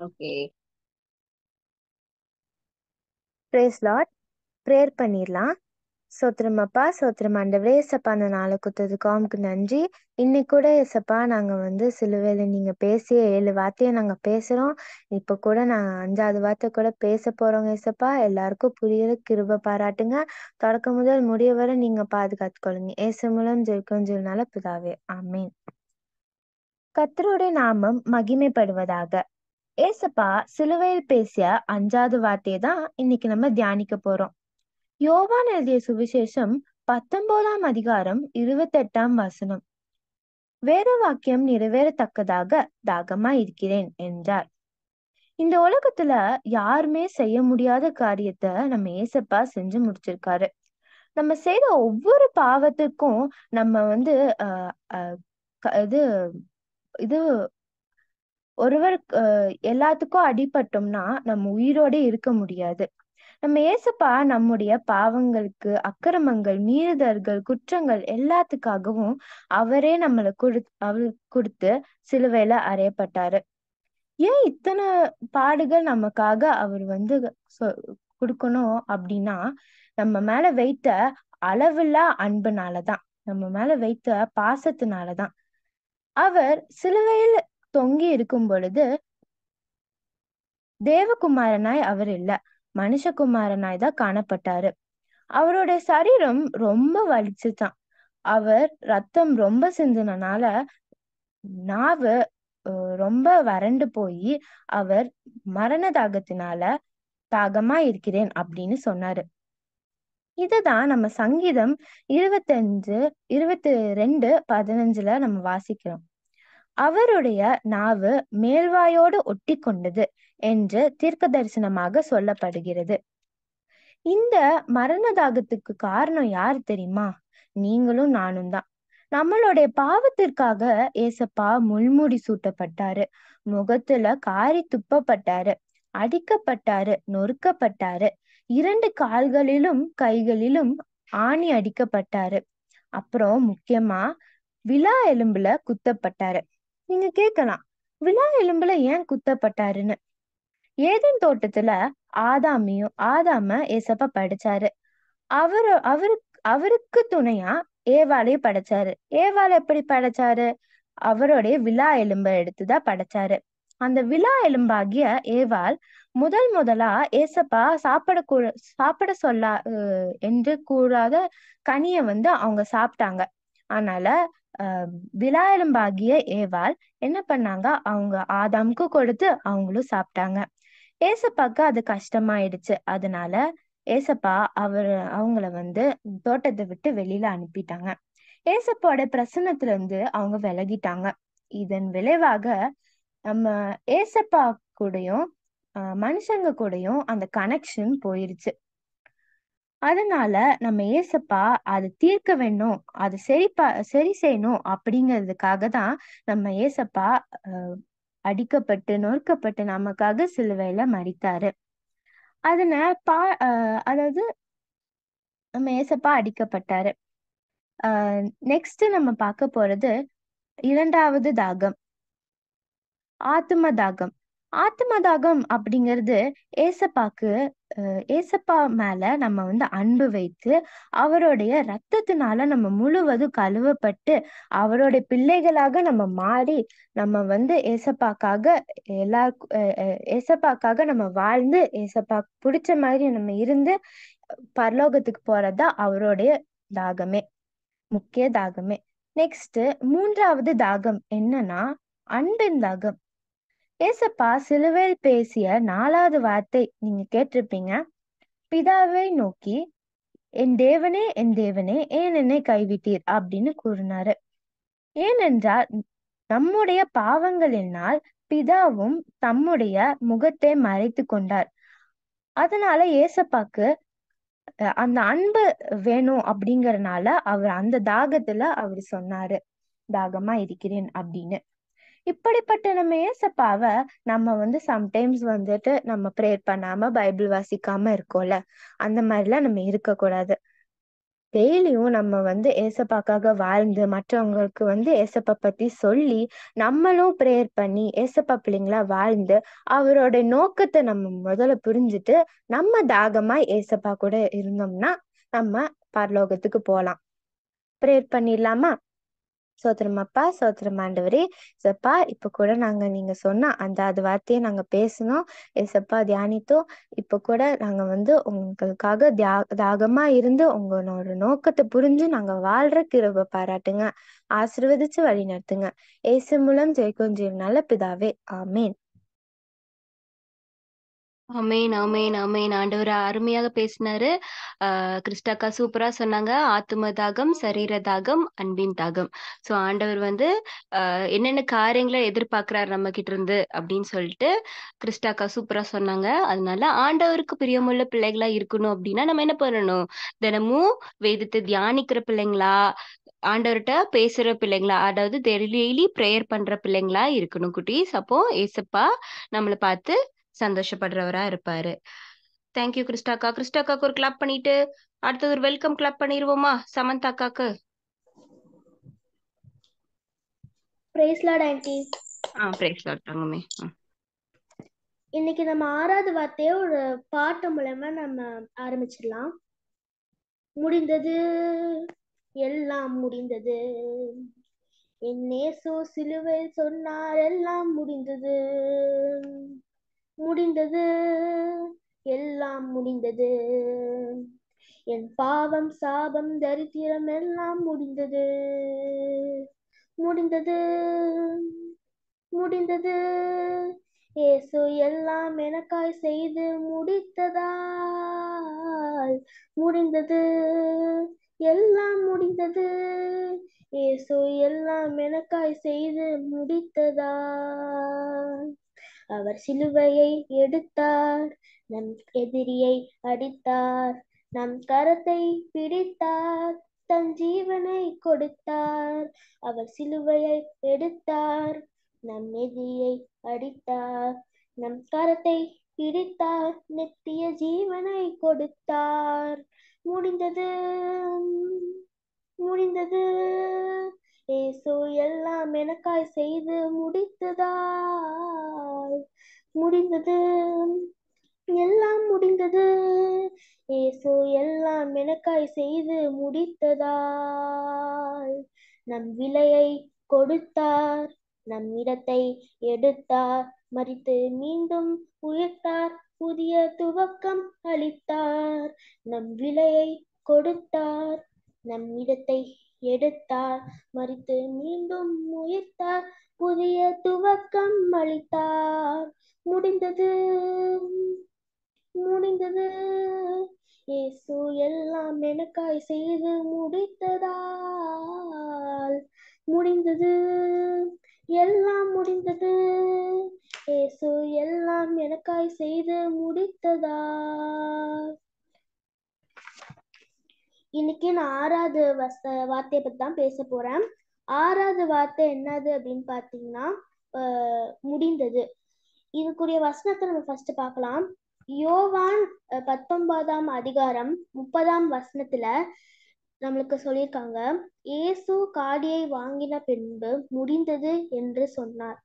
Okay, praise lord. ப்ரேயர் பண்ணிடலாம். சோத்திரம் அப்பா, சோத்திரம் ஆண்டவரே. ஏசப்பா, அந்த நாளை குத்ததுக்கு உமக்கு நன்றி. இன்னைக்கு கூட ஏசப்பா நாங்க சிலுவையில நீங்க பேசிய 7 வார்த்தையை நாங்க பேசுறோம். இப்ப கூட நாங்க 5வது வார்த்தை கூட பேச போறோங்க ஏசப்பா. எல்லாருக்கும் புரியற கிருபை பாராட்டுங்க. தொடக்கம் முதல் முடிய வரை நீங்க பாதுகாத்துக்கொள்ளுங்க. ஏசு மூலம் ஜெயிக்கும் ஜெயினால பிதாவே, ஆமீன். கர்த்தருடைய நாமம் மகிமைப்படுவதாக. ஏசப்பா சிலுவையில் பேசிய 5வது வார்த்தையை தான் இன்னைக்கு நம்ம தியானிக்க போறோம். யோவான் எழுதிய சுவிசேஷம் 19ஆம் அதிகாரம் 28ஆம் வசனம். வேத வாக்கியம் நிறைவேறத்தக்கதாக தாகமா இருக்கிறேன் என்றார். இந்த உலகத்துல யாருமே செய்ய முடியாத காரியத்தை நம்ம ஏசப்பா செஞ்சு முடிச்சிருக்காரு. நம்ம செய்த ஒவ்வொரு பாவத்துக்கும் நம்ம இது ஒருவர் எல்லாத்துக்கும் அடிபட்டோம்னா நம்ம உயிரோட இருக்க முடியாது. நம்ம ஏசப்பா நம்முடைய பாவங்களுக்கு, அக்கிரமங்கள், மீறுதல்கள், குற்றங்கள் எல்லாத்துக்காகவும் அவரே நம்மளை கொடுத்து சிலுவையில அறையப்பட்டாரு. ஏன் இத்தனை பாடுகள் நமக்காக அவர் கொடுக்கணும் அப்படின்னா, நம்ம மேல வைத்த அளவில்லா அன்புனாலதான், நம்ம மேல வைத்த பாசத்தினாலதான். அவர் சிலுவையில் தொங்கி இருக்கும் பொழுது தேவகுமாரனாய் அவர் இல்ல, மனுஷகுமாரனாய் தான் காணப்பட்டாரு. அவருடைய சரீரம் ரொம்ப வலிச்சுதான். அவர் ரத்தம் ரொம்ப சிந்தினால நாவு ரொம்ப வறண்டு போய் அவர் மரண தாகத்தினால தாகமா இருக்கிறேன் அப்படின்னு சொன்னாரு. இதுதான் நம்ம சங்கீதம் 22:15 நம்ம வாசிக்கிறோம். அவருடைய நாவு மேல்வாயோடு ஒட்டி கொண்டது என்று தீர்க்க தரிசனமாக சொல்லப்படுகிறது. இந்த மரண தாகத்துக்கு காரணம் யாரு தெரியுமா? நீங்களும் நானும் தான். நம்மளுடைய பாவத்திற்காக ஏசப்பா முள்முடி சூட்டப்பட்டாரு, முகத்துல காரி துப்பப்பட்டாரு, அடிக்கப்பட்டாரு, நொறுக்கப்பட்டாரு, 2 கால்களிலும் கைகளிலும் ஆணி அடிக்கப்பட்டாரு. அப்புறம் முக்கியமா விலா எலும்புல குத்தப்பட்டாரு. நீங்க கேட்கலாம், விலா எலும்புல ஏன் குத்தப்பட்டாருன்னு. ஏதேன் தோட்டத்துல ஆதாம ஏசப்பா படைச்சாரு. அவருக்கு துணையா ஏவாளையும் படைச்சாரு. ஏவாளை எப்படி படைச்சாரு? அவருடைய விலா எலும்பை எடுத்துதான் படைச்சாரு. அந்த விலா எலும்பாகிய ஏவாள் முதலா ஏசப்பா சாப்பிட சொல்ல என்று கூறாத கனியை அவங்க சாப்பிட்டாங்க. அதனால விலா எலும்பாகிய ஏவாள் என்ன பண்ணாங்க? அவங்க ஆதாமுக்கு கொடுத்து அவங்களும் சாப்பிட்டாங்க. ஏசப்பாக்கு அது கஷ்டமாயிடுச்சு. அதனால ஏசப்பா அவங்கள தோட்டத்தை விட்டு வெளியில அனுப்பிட்டாங்க. ஏசப்பாவோட பிரசன்னத்துல இருந்து அவங்க விலகிட்டாங்க. இதன் விளைவாக நம்ம ஏசப்பா கூடயும் மனுஷங்க கூடயும் அந்த கனெக்ஷன் போயிருச்சு. அதனால நம்ம ஏசப்பா அதை தீர்க்க வேணும், அதை சரி செய்யணும் அப்படிங்கிறதுக்காக தான் நம்ம ஏசப்பா அடிக்கப்பட்டு நொறுக்கப்பட்டு நமக்காக சிலுவையில மரித்தாரு. அதாவது நம்ம ஏசப்பா அடிக்கப்பட்டாரு. நெக்ஸ்ட் நம்ம பார்க்க போறது 2வது தாகம், ஆத்ம தாகம். ஆத்ம தாகம் அப்படிங்கிறது ஏசப்பா மேல நம்ம அன்பு வைத்து அவருடைய ரத்தத்தினால நம்ம முழுவதும் கழுவப்பட்டு அவருடைய பிள்ளைகளாக நம்ம மாறி நம்ம ஏசப்பாக்காக நம்ம வாழ்ந்து ஏசப்பா பிடிச்ச மாதிரி நம்ம இருந்து பரலோகத்துக்கு போறதா அவருடைய தாகமே, முக்கிய தாகமே. நெக்ஸ்ட் 3வது தாகம் என்னன்னா அன்பின் தாகம். ஏசப்பா சிலுவையில் பேசிய 4வது வார்த்தை நீங்க கேட்டிருப்பீங்க. பிதாவை நோக்கி, என் தேவனே என் தேவனே ஏன் என்னை கைவிட்டீர் அப்படின்னு கூறினாரு. ஏனென்றால் நம்முடைய பாவங்களினால் பிதாவும் தம்முடைய முகத்தை மறைத்து கொண்டார். அதனால ஏசப்பாக்கு அந்த அன்பு வேணும் அப்படிங்கறதுனால அவர் அந்த தாகத்துல அவர் சொன்னாரு, தாகமா இருக்கிறேன் அப்படின்னு. இப்படிப்பட்ட நம்ம ஏசப்பாவை நம்ம சம்டைம்ஸ் நம்ம ப்ரேயர் பண்ணாம பைபிள் வாசிக்காம இருக்கோம்ல, அந்த மாதிரிலாம் நம்ம இருக்கக்கூடாது. டெய்லியும் நம்ம ஏசப்பாக்காக வாழ்ந்து மற்றவங்களுக்கு ஏசப்பா பத்தி சொல்லி நம்மளும் ப்ரேயர் பண்ணி ஏசப்பா பிள்ளைங்களா வாழ்ந்து அவரோட நோக்கத்தை நம்ம முதல்ல புரிஞ்சுட்டு நம்ம தாகமா ஏசப்பா கூட இருந்தோம்னா நம்ம பரலோகத்துக்கு போகலாம். ப்ரேயர் பண்ணிடலாமா? சோத்திரம் அப்பா, சோத்திரம் ஆண்டவரே. ஏசப்பா, இப்ப கூட நாங்க நீங்க சொன்ன அந்த வார்த்தையை நாங்க பேசணும் ஏசப்பா, தியானித்தோம். இப்ப கூட நாங்க உங்களுக்காக தாகமா இருந்து உங்களோட நோக்கத்தை புரிஞ்சு நாங்க வாழ்ற கிருபை பாராட்டுங்க. ஆசீர்வதிச்சு வழி நடத்துங்க. இயேசு மூலம் ஜெயிக்கும் நல்ல பிதாவே, ஆமேன். ஆமேன், ஆமேன், ஆமேன். ஆண்டவர் அருமையாக பேசினாரு. கிறிஸ்டாக்கா சூப்பரா சொன்னாங்க. ஆத்தும தாகம், சரீர தாகம், அன்பின் தாகம். ஸோ ஆண்டவர் என்னென்ன காரியங்களை எதிர்பார்க்கிறார் நம்ம கிட்ட இருந்து அப்படின்னு சொல்லிட்டு கிறிஸ்டாக்கா சூப்பரா சொன்னாங்க. அதனால ஆண்டவருக்கு பிரியமுள்ள பிள்ளைகளா இருக்கணும் அப்படின்னா நம்ம என்ன பண்ணணும்? தினமும் வேதத்தை தியானிக்கிற பிள்ளைங்களா, ஆண்டவர்கிட்ட பேசுற பிள்ளைங்களா, அதாவது டெய்லி ப்ரேயர் பண்ற பிள்ளைங்களா இருக்கணும் குட்டீஸ். அப்போ ஏசப்பா நம்மளை பார்த்து சந்தோஷப்படுறவரா இருப்பாரு. தேங்க்யூ கிறிஸ்டாக்கா. கிறிஸ்டாக்காக்கு ஒரு கிளாப் பண்ணிட்டு அடுத்தது ஒரு வெல்கம் கிளாப் பண்ணிடுவோமா சமந்தாக்காக்கு? Praise lord aunty. Praise lord தங்கமே. இன்னைக்கு நம்ம 6வது வார்த்தையை ஒரு பாட்டு மூலமா நம்ம ஆரம்பிச்சிடலாம். முடிந்தது, எல்லாம் முடிந்தது, என் இயேசு சிலுவையில் சொன்னார் எல்லாம் முடிந்தது. முடிந்தது, எல்லாம் முடிந்தது, என் பாவம் சாபம் தரித்திரம் எல்லாம் முடிந்தது. முடிந்தது, முடிந்தது, இயேசு எல்லாம் எனக்காய் செய்து முடித்ததால். முடிந்தது, எல்லாம் முடிந்தது, இயேசு எல்லாம் எனக்காய் செய்து முடித்ததால். அவர் சிலுவையை எடுத்தார், நம் எதிரியை அடித்தார், நம் கரத்தை பிடித்தார், தன் ஜீவனை கொடுத்தார். அவர் சிலுவையை எடுத்தார், நம் எதிரியை அடித்தார், நம் கரத்தை பிடித்தார், நித்திய ஜீவனை கொடுத்தார். முடிந்தது, முடிந்தது, இயேசு எல்லாம் எனக்காய் செய்து முடித்ததால். முடிந்தது, எல்லாம் முடிந்தது, இயேசு எல்லாம் எனக்காய் செய்து முடித்ததால். நம் விலையை கொடுத்தார், நம் இடத்தை எடுத்தார், மரித்து மீண்டும் உயிர்த்தார், புதிய துவக்கம் அளித்தார். நம் விலையை கொடுத்தார், நம் இடத்தை எடுத்தார், மரித்து மீண்டும் உயிர்த்தார், புதிய துவக்கம் அளித்தார். முடிந்தது, முடிந்தது, இயேசு எல்லாம் எனக்காய் செய்து முடித்ததால். முடிந்தது, எல்லாம் முடிந்தது, இயேசு எல்லாம் எனக்காய் செய்து முடித்ததால். இன்னைக்கு நான் 6வது வார்த்தையை பத்தி தான் பேச போறேன். 6வது வார்த்தை என்னது அப்படின்னு பாத்தீங்கன்னா முடிந்தது. இதுக்குரிய வசனத்தை நம்ம ஃபர்ஸ்ட் பார்க்கலாம். யோவான் 19ஆம் அதிகாரம் 30ஆம் வசனத்துல நம்மளுக்கு சொல்லியிருக்காங்க, இயேசு காடியை வாங்கின பின்பு முடிந்தது என்று சொன்னார்.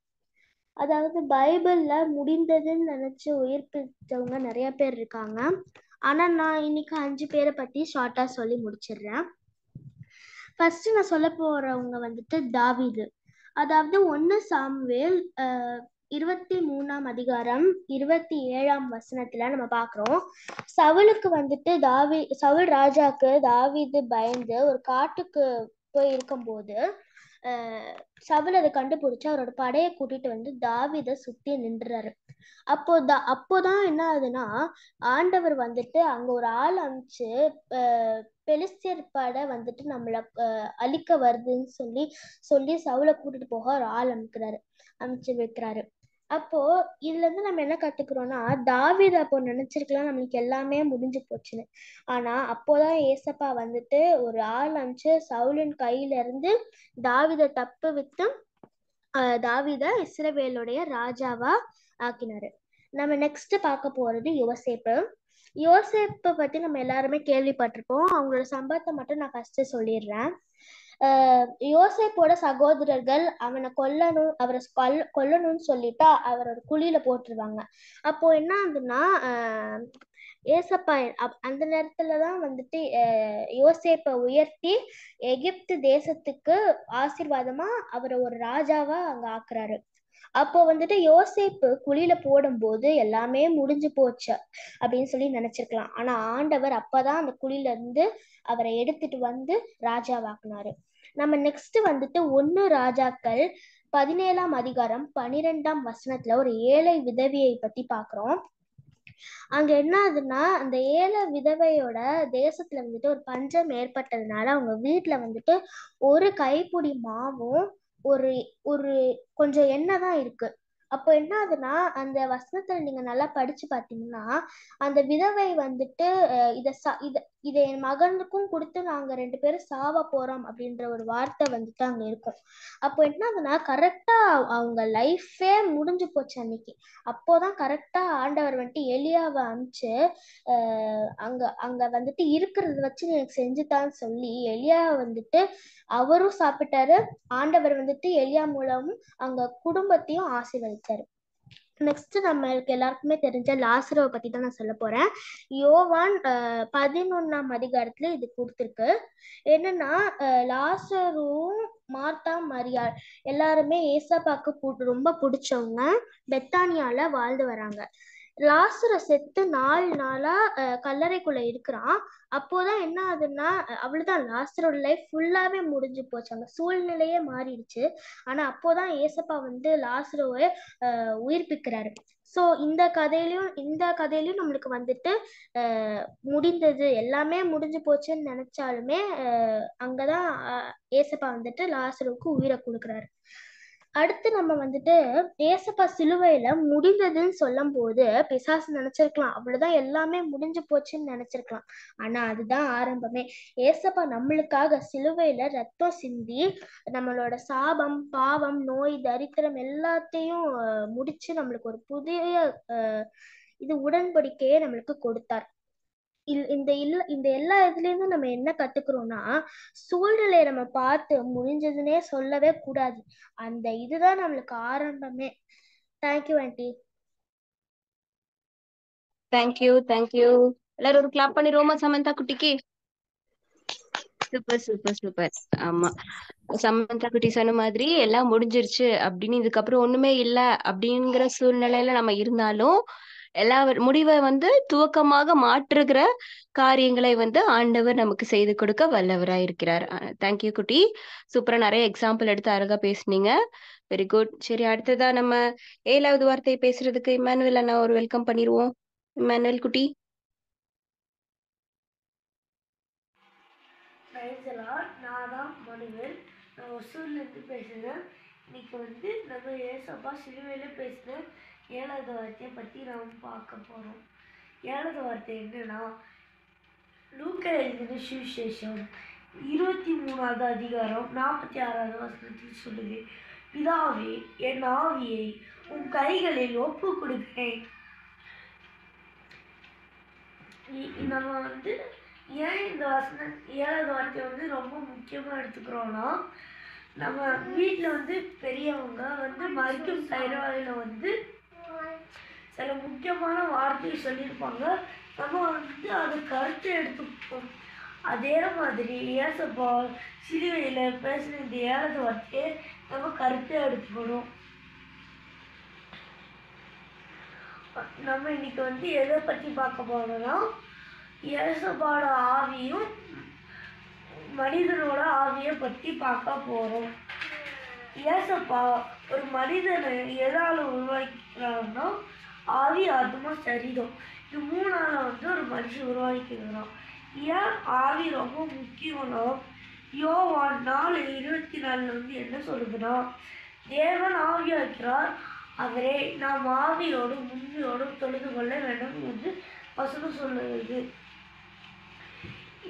அதாவது பைபிள்ல முடிந்ததுன்னு நினைச்சு உயிர்ப்பிச்சவங்க நிறைய பேர் இருக்காங்க. ஆனா நான் இன்னைக்கு 5 பேரை பத்தி ஷார்ட்டா சொல்லி முடிச்சிடுறேன். ஃபர்ஸ்ட் நான் சொல்ல போறவங்க தாவீது. அதாவது 1 சாமுவேல் 23ஆம் அதிகாரம் 27ஆம் வசனத்துல நம்ம பாக்குறோம், சவுலுக்கு சவுல் ராஜாக்கு தாவீது பயந்து ஒரு காட்டுக்கு போய் இருக்கும்போது சவுல் அதை கண்டுபிடிச்சு அவரோட படையை கூட்டிட்டு தாவீதை சுத்தி நின்றுறாரு. அப்போதான் என்ன ஆகுதுன்னா, ஆண்டவர் அங்க ஒரு ஆள் அனுப்பிச்சு பெலிஸ்தியர் படை நம்மள அழிக்க வருதுன்னு சொல்லி சவுலை கூட்டிட்டு போக ஒரு ஆள் அனுப்பிச்சு வைக்கிறாரு. அப்போ இதுல இருந்து நம்ம என்ன கத்துக்கிறோம்னா, தாவீது அப்போ நினைச்சிருக்கலாம் நம்மளுக்கு எல்லாமே முடிஞ்சு போச்சுன்னு. ஆனா அப்போதான் ஏசப்பா ஒரு ஆள் அனுப்பிச்சு சவுலின் கையில இருந்து தாவீதை தப்பு விட்டு தாவீத இஸ்ரவேலுடைய ராஜாவா ஆக்கினாரு. நம்ம நெக்ஸ்ட் பார்க்க போறது யோசேப்பு. யோசேப்பை பத்தி நம்ம எல்லாருமே கேள்விப்பட்டிருப்போம். அவங்களோட சம்பவத்தை மட்டும் நான் ஃபர்ஸ்ட் சொல்லிடுறேன். யோசேப்போட சகோதரர்கள் அவரை கொல்லணும்னு சொல்லிட்டு அவரோட குழியில போட்டுருவாங்க. அப்போ என்ன ஆகுதுன்னா, ஏசப்பா அந்த நேரத்துலதான் வந்துட்டு யோசேப்பை உயர்த்தி எகிப்து தேசத்துக்கு ஆசீர்வாதமா அவரை ஒரு ராஜாவா அங்க ஆக்குறாரு. அப்போ வந்துட்டு யோசேப்பு குழியில போடும்போது எல்லாமே முடிஞ்சு போச்சு அப்படின்னு சொல்லி நினைச்சிருக்கலாம். ஆனா ஆண்டவர் அப்பதான் அந்த குழியில இருந்து அவரை எடுத்துட்டு வந்து ராஜாவாக்குனாரு. நம்ம நெக்ஸ்ட் வந்துட்டு 1 ராஜாக்கள் 17ஆம் அதிகாரம் 12ஆம் வசனத்துல ஒரு ஏழை விதவியை பத்தி பாக்குறோம். அங்க என்ன ஆகுதுன்னா, அந்த ஏழை விதவையோட தேசத்துல வந்துட்டு ஒரு பஞ்சம் ஏற்பட்டதுனால அவங்க வீட்டுல வந்துட்டு ஒரு கைப்பிடி மாவும் ஒரு ஒரு கொஞ்சம் எண்ணெய் தான் இருக்கு. அப்போ என்ன ஆகுதுன்னா, அந்த வசனத்துல நீங்க நல்லா படிச்சு பாத்தீங்கன்னா, அந்த விதவை வந்துட்டு இதை என் மகனுக்கும் கொடுத்து நாங்க 2 பேரும் சாவ போறோம் அப்படின்ற ஒரு வார்த்தை வந்துட்டு அங்க இருக்கும். அப்போ என்ன ஆகுதுன்னா, கரெக்டா அவங்க லைஃபே முடிஞ்சு போச்சு அன்னைக்கு. அப்போதான் கரெக்டா ஆண்டவர் வந்துட்டு எலியாவை அனுப்பிச்சு அங்க அங்க வந்துட்டு இருக்கிறத வச்சு எனக்கு செஞ்சுதான்னு சொல்லி எலியா வந்துட்டு அவரும் சாப்பிட்டாரு. ஆண்டவர் வந்துட்டு எலியா மூலமும் அங்க குடும்பத்தையும் ஆசீர்வதிச்சாரு. நெக்ஸ்ட் நம்மளுக்கு எல்லாருக்குமே தெரிஞ்ச லாசரோவை பத்தி தான் நான் சொல்ல போறேன். யோவான் 11ஆம் அதிகாரத்துல இது கொடுத்துருக்கு. என்னன்னா லாசரும் மார்த்தா மரியாள் எல்லாருமே ஏசப்பாக்கு ரொம்ப பிடிச்சவங்க பெத்தானியால வாழ்ந்து வராங்க. லாசரை செத்து 4 நாளா கல்லறைக்குள்ள இருக்கிறான். அப்போதான் என்ன ஆகுதுன்னா, அவ்வளவுதான் லாசரோட லைஃப் ஃபுல்லாவே முடிஞ்சு போச்சு. அந்த சூழ்நிலையே மாறிடுச்சு. ஆனா அப்போதான் ஏசப்பா வந்து லாசரோவை உயிர்ப்பிக்கிறாரு. ஸோ இந்த கதையிலையும் நம்மளுக்கு வந்துட்டு முடிந்தது எல்லாமே முடிஞ்சு போச்சுன்னு நினைச்சாலுமே அங்கதான் ஏசப்பா வந்துட்டு லாசரோவுக்கு உயிரை கொடுக்குறாரு. அடுத்து நம்ம வந்துட்டு ஏசப்பா சிலுவையில முடிந்ததுன்னு சொல்லும் போது பிசாசு நினைச்சிருக்கலாம் அவ்வளவுதான் எல்லாமே முடிஞ்சு போச்சுன்னு நினைச்சிருக்கலாம். ஆனா அதுதான் ஆரம்பமே. ஏசப்பா நம்மளுக்காக சிலுவையில ரத்தம் சிந்தி நம்மளோட சாபம், பாவம், நோய், தரித்திரம் எல்லாத்தையும் முடிச்சு நம்மளுக்கு ஒரு புதிய இது உடன்படிக்கையை நம்மளுக்கு கொடுத்தார். இந்த எல்லா இதுல இருந்தும் நம்ம என்ன கத்துக்கிறோம்னா, சூழ்நிலையை நம்ம பார்த்து முடிஞ்சதுன்னே சொல்லவே கூடாது. அந்த இதுதான் நம்மளுக்கு ஆரம்பமே. Thank you aunty. தேங்க்யூ எல்லாரும் ஒரு கிளாப் பண்ணிடுவோமா சமந்தா குட்டிக்கு? Super super super. ஆமா, சமந்தா குட்டி சொன்ன மாதிரி எல்லாம் முடிஞ்சிருச்சு அப்படின்னு இதுக்கப்புறம் ஒண்ணுமே இல்லை அப்படிங்கிற சூழ்நிலையில நம்ம இருந்தாலும் எல்லா முடிவை வந்து துவக்கமாக மாற்றுகிற காரியங்களை வந்து ஆண்டவர் நமக்கு செய்து கொடுக்க வல்லவராய் இருக்கிறார். தேங்க்யூ குட்டி, சூப்பரா நிறைய எக்ஸாம்பிள் எடுத்து அழகா பேசுனீங்க. Very good. சரி, அடுத்ததா நம்ம 7வது வார்த்தையை பேசுறதுக்கு இமானுவேல் அண்ணா ஒரு வெல்கம் பண்ணிடுவோம். இமானுவேல் குட்டி. நான் தான் மனுவேல். நான் ஒசூர்லேருந்து பேசுகிறேன். இன்னைக்கு வந்து நம்ம ஏசப்பா சிலுவையில பேசுகிற 7வது வார்த்தையை பற்றி நாம் பார்க்க போகிறோம். 7வது வார்த்தை என்னன்னா, லூக்கா எழுதின சுவிசேஷம் 23ஆவது அதிகாரம் 46வது வசனத்தில் சொல்லுது, பிதாவே என் ஆவியை உன் கைகளில் ஒப்பு கொடுக்கிறேன். நம்ம வந்து ஏன் இந்த வசனம் 7வது வார்த்தை வந்து ரொம்ப முக்கியமாக எடுத்துக்கிறோன்னா, நம்ம வீட்டில் வந்து பெரியவங்க வந்து மருத்துவம் தயாரில் வந்து சில முக்கியமான வார்த்தையை சொல்லியிருப்பாங்க. நம்ம வந்து அதை கருத்து எடுத்துப்போம். அதே மாதிரி ஏசப்பா சிலுவையில் பேசின இந்த 7வது வார்த்தையை நம்ம கருத்தை எடுத்துக்கணும். நம்ம இன்னைக்கு வந்து எதை பற்றி பார்க்க போறோம்னா, ஏசப்பாவோட ஆவியும் மனிதனோட ஆவியை பற்றி பார்க்க போறோம். ஏசப்பா ஒரு மனிதனை எதால உருவாக்கிறாங்கன்னா, ஆவி, ஆத்மா, சரீரம், இது 3ஆல வந்து ஒரு மனுஷன் உருவாக்கிக்கிறான். ஏன் ஆவி ரொம்ப முக்கியம்னா, யோவான் 4:24 வந்து என்ன சொல்லுதுன்னா, தேவன் ஆவியாக்கிறார், அவரே நாம் ஆவியோடும் உண்மையோடும் தொழுது கொள்ள வேண்டும் என்று வசனம் சொல்லுது.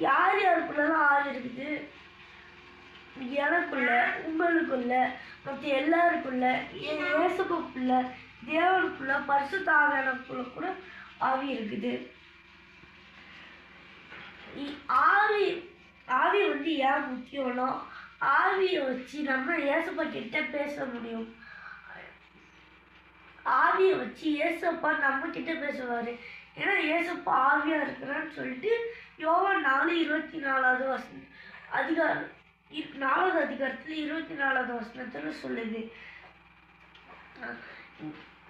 யார் யாருக்குள்ளதான் ஆவி இருக்குது? எனக்குள்ள, உங்களுக்குள்ள, மற்ற எல்லாருக்குள்ள, இயேசுக்குள்ள, தேவனுக்குள்ள, பரிசுத்த ஆவியானவருக்குள்ள கூட ஆவி இருக்குது. ஆவி வந்து ஏன் முக்கியம்னா, ஆவியை வச்சு நம்ம ஏசப்பா கிட்ட பேச முடியும். ஆவியை வச்சு ஏசப்பா நம்ம கிட்ட பேசுவாரு. ஏன்னா ஏசப்பா ஆவியா இருக்கிறான்னு சொல்லிட்டு யோவான் 4:24 வசனம் அதிகாரம் 4வது அதிகாரத்துல 24வது வசனத்துல சொல்லுது.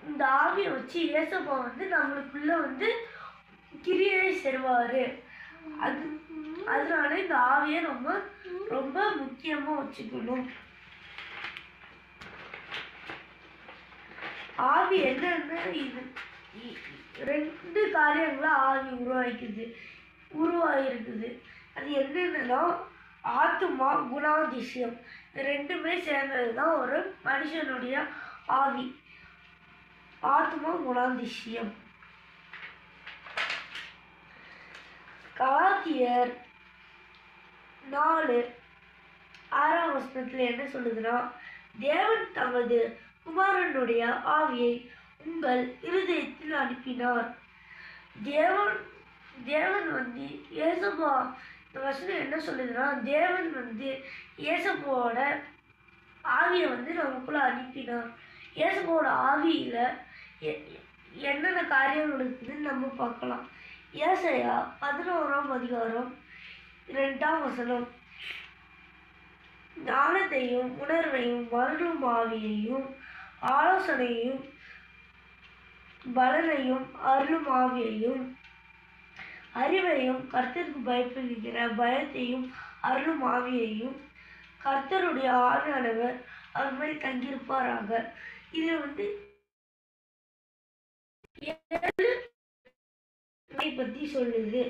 இந்த ஆவியை வச்சு ஏசப்பா வந்து நம்மளுக்குள்ள வந்து கிரியை செய்வாரு. அதனால இந்த ஆவியை நம்ம ரொம்ப முக்கியமா வச்சுக்கணும். ஆவி என்னன்னு இது 2 காரியங்களா ஆவி உருவாகிருக்குது. அது என்னன்னா ஆத்மா, குணாதிசயம். இது 2மே சேர்ந்ததுதான் ஒரு மனுஷனுடைய ஆவி. ஆத்மா, குணாதிசயம். கலாத்தியர் 4:6 வசனத்துல என்ன சொல்லுதுன்னா, தேவன் தமது குமாரனுடைய ஆவியை உங்கள் இருதயத்தில் அனுப்பினார். தேவன் வந்து ஏசப்பா, இந்த வசனம் என்ன சொல்லுதுன்னா, தேவன் வந்து ஏசப்பாவோட ஆவியை வந்து நமக்குள்ள அனுப்பினார். ஏசப்பாவோட ஆவியில என்னென்ன காரியங்கள் இருக்குதுன்னு நம்ம பார்க்கலாம். ஏசாயா 11ஆம் அதிகாரம் 2ஆம் வசனம், ஞானத்தையும் உணர்வையும் மருளும் ஆவியையும் ஆலோசனையும் பலனையும் அருளும் ஆவியையும் அறிவையும் கர்த்தருக்கு பயப்படுகிற பயத்தையும் அருளும் ஆவியையும் கர்த்தருடைய ஆவியானவர் அவர் மேல் தங்கியிருப்பாராக. இது வந்து 7 பத்தி சொல்லுது.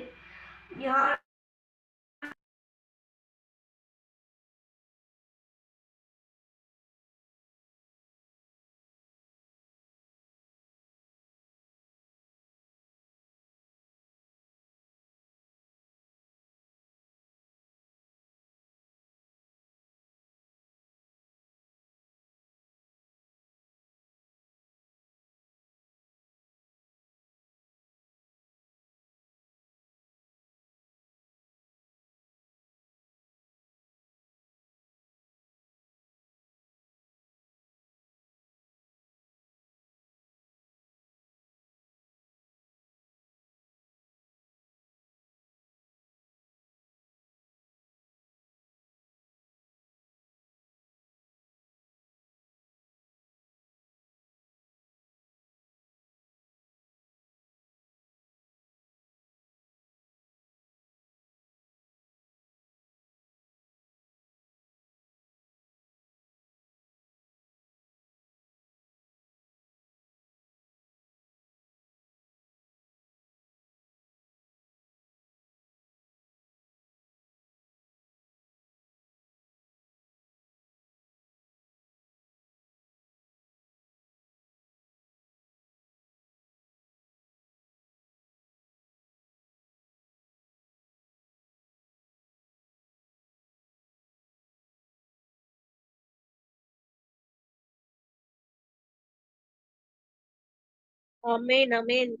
ஆமென் ஆமென்.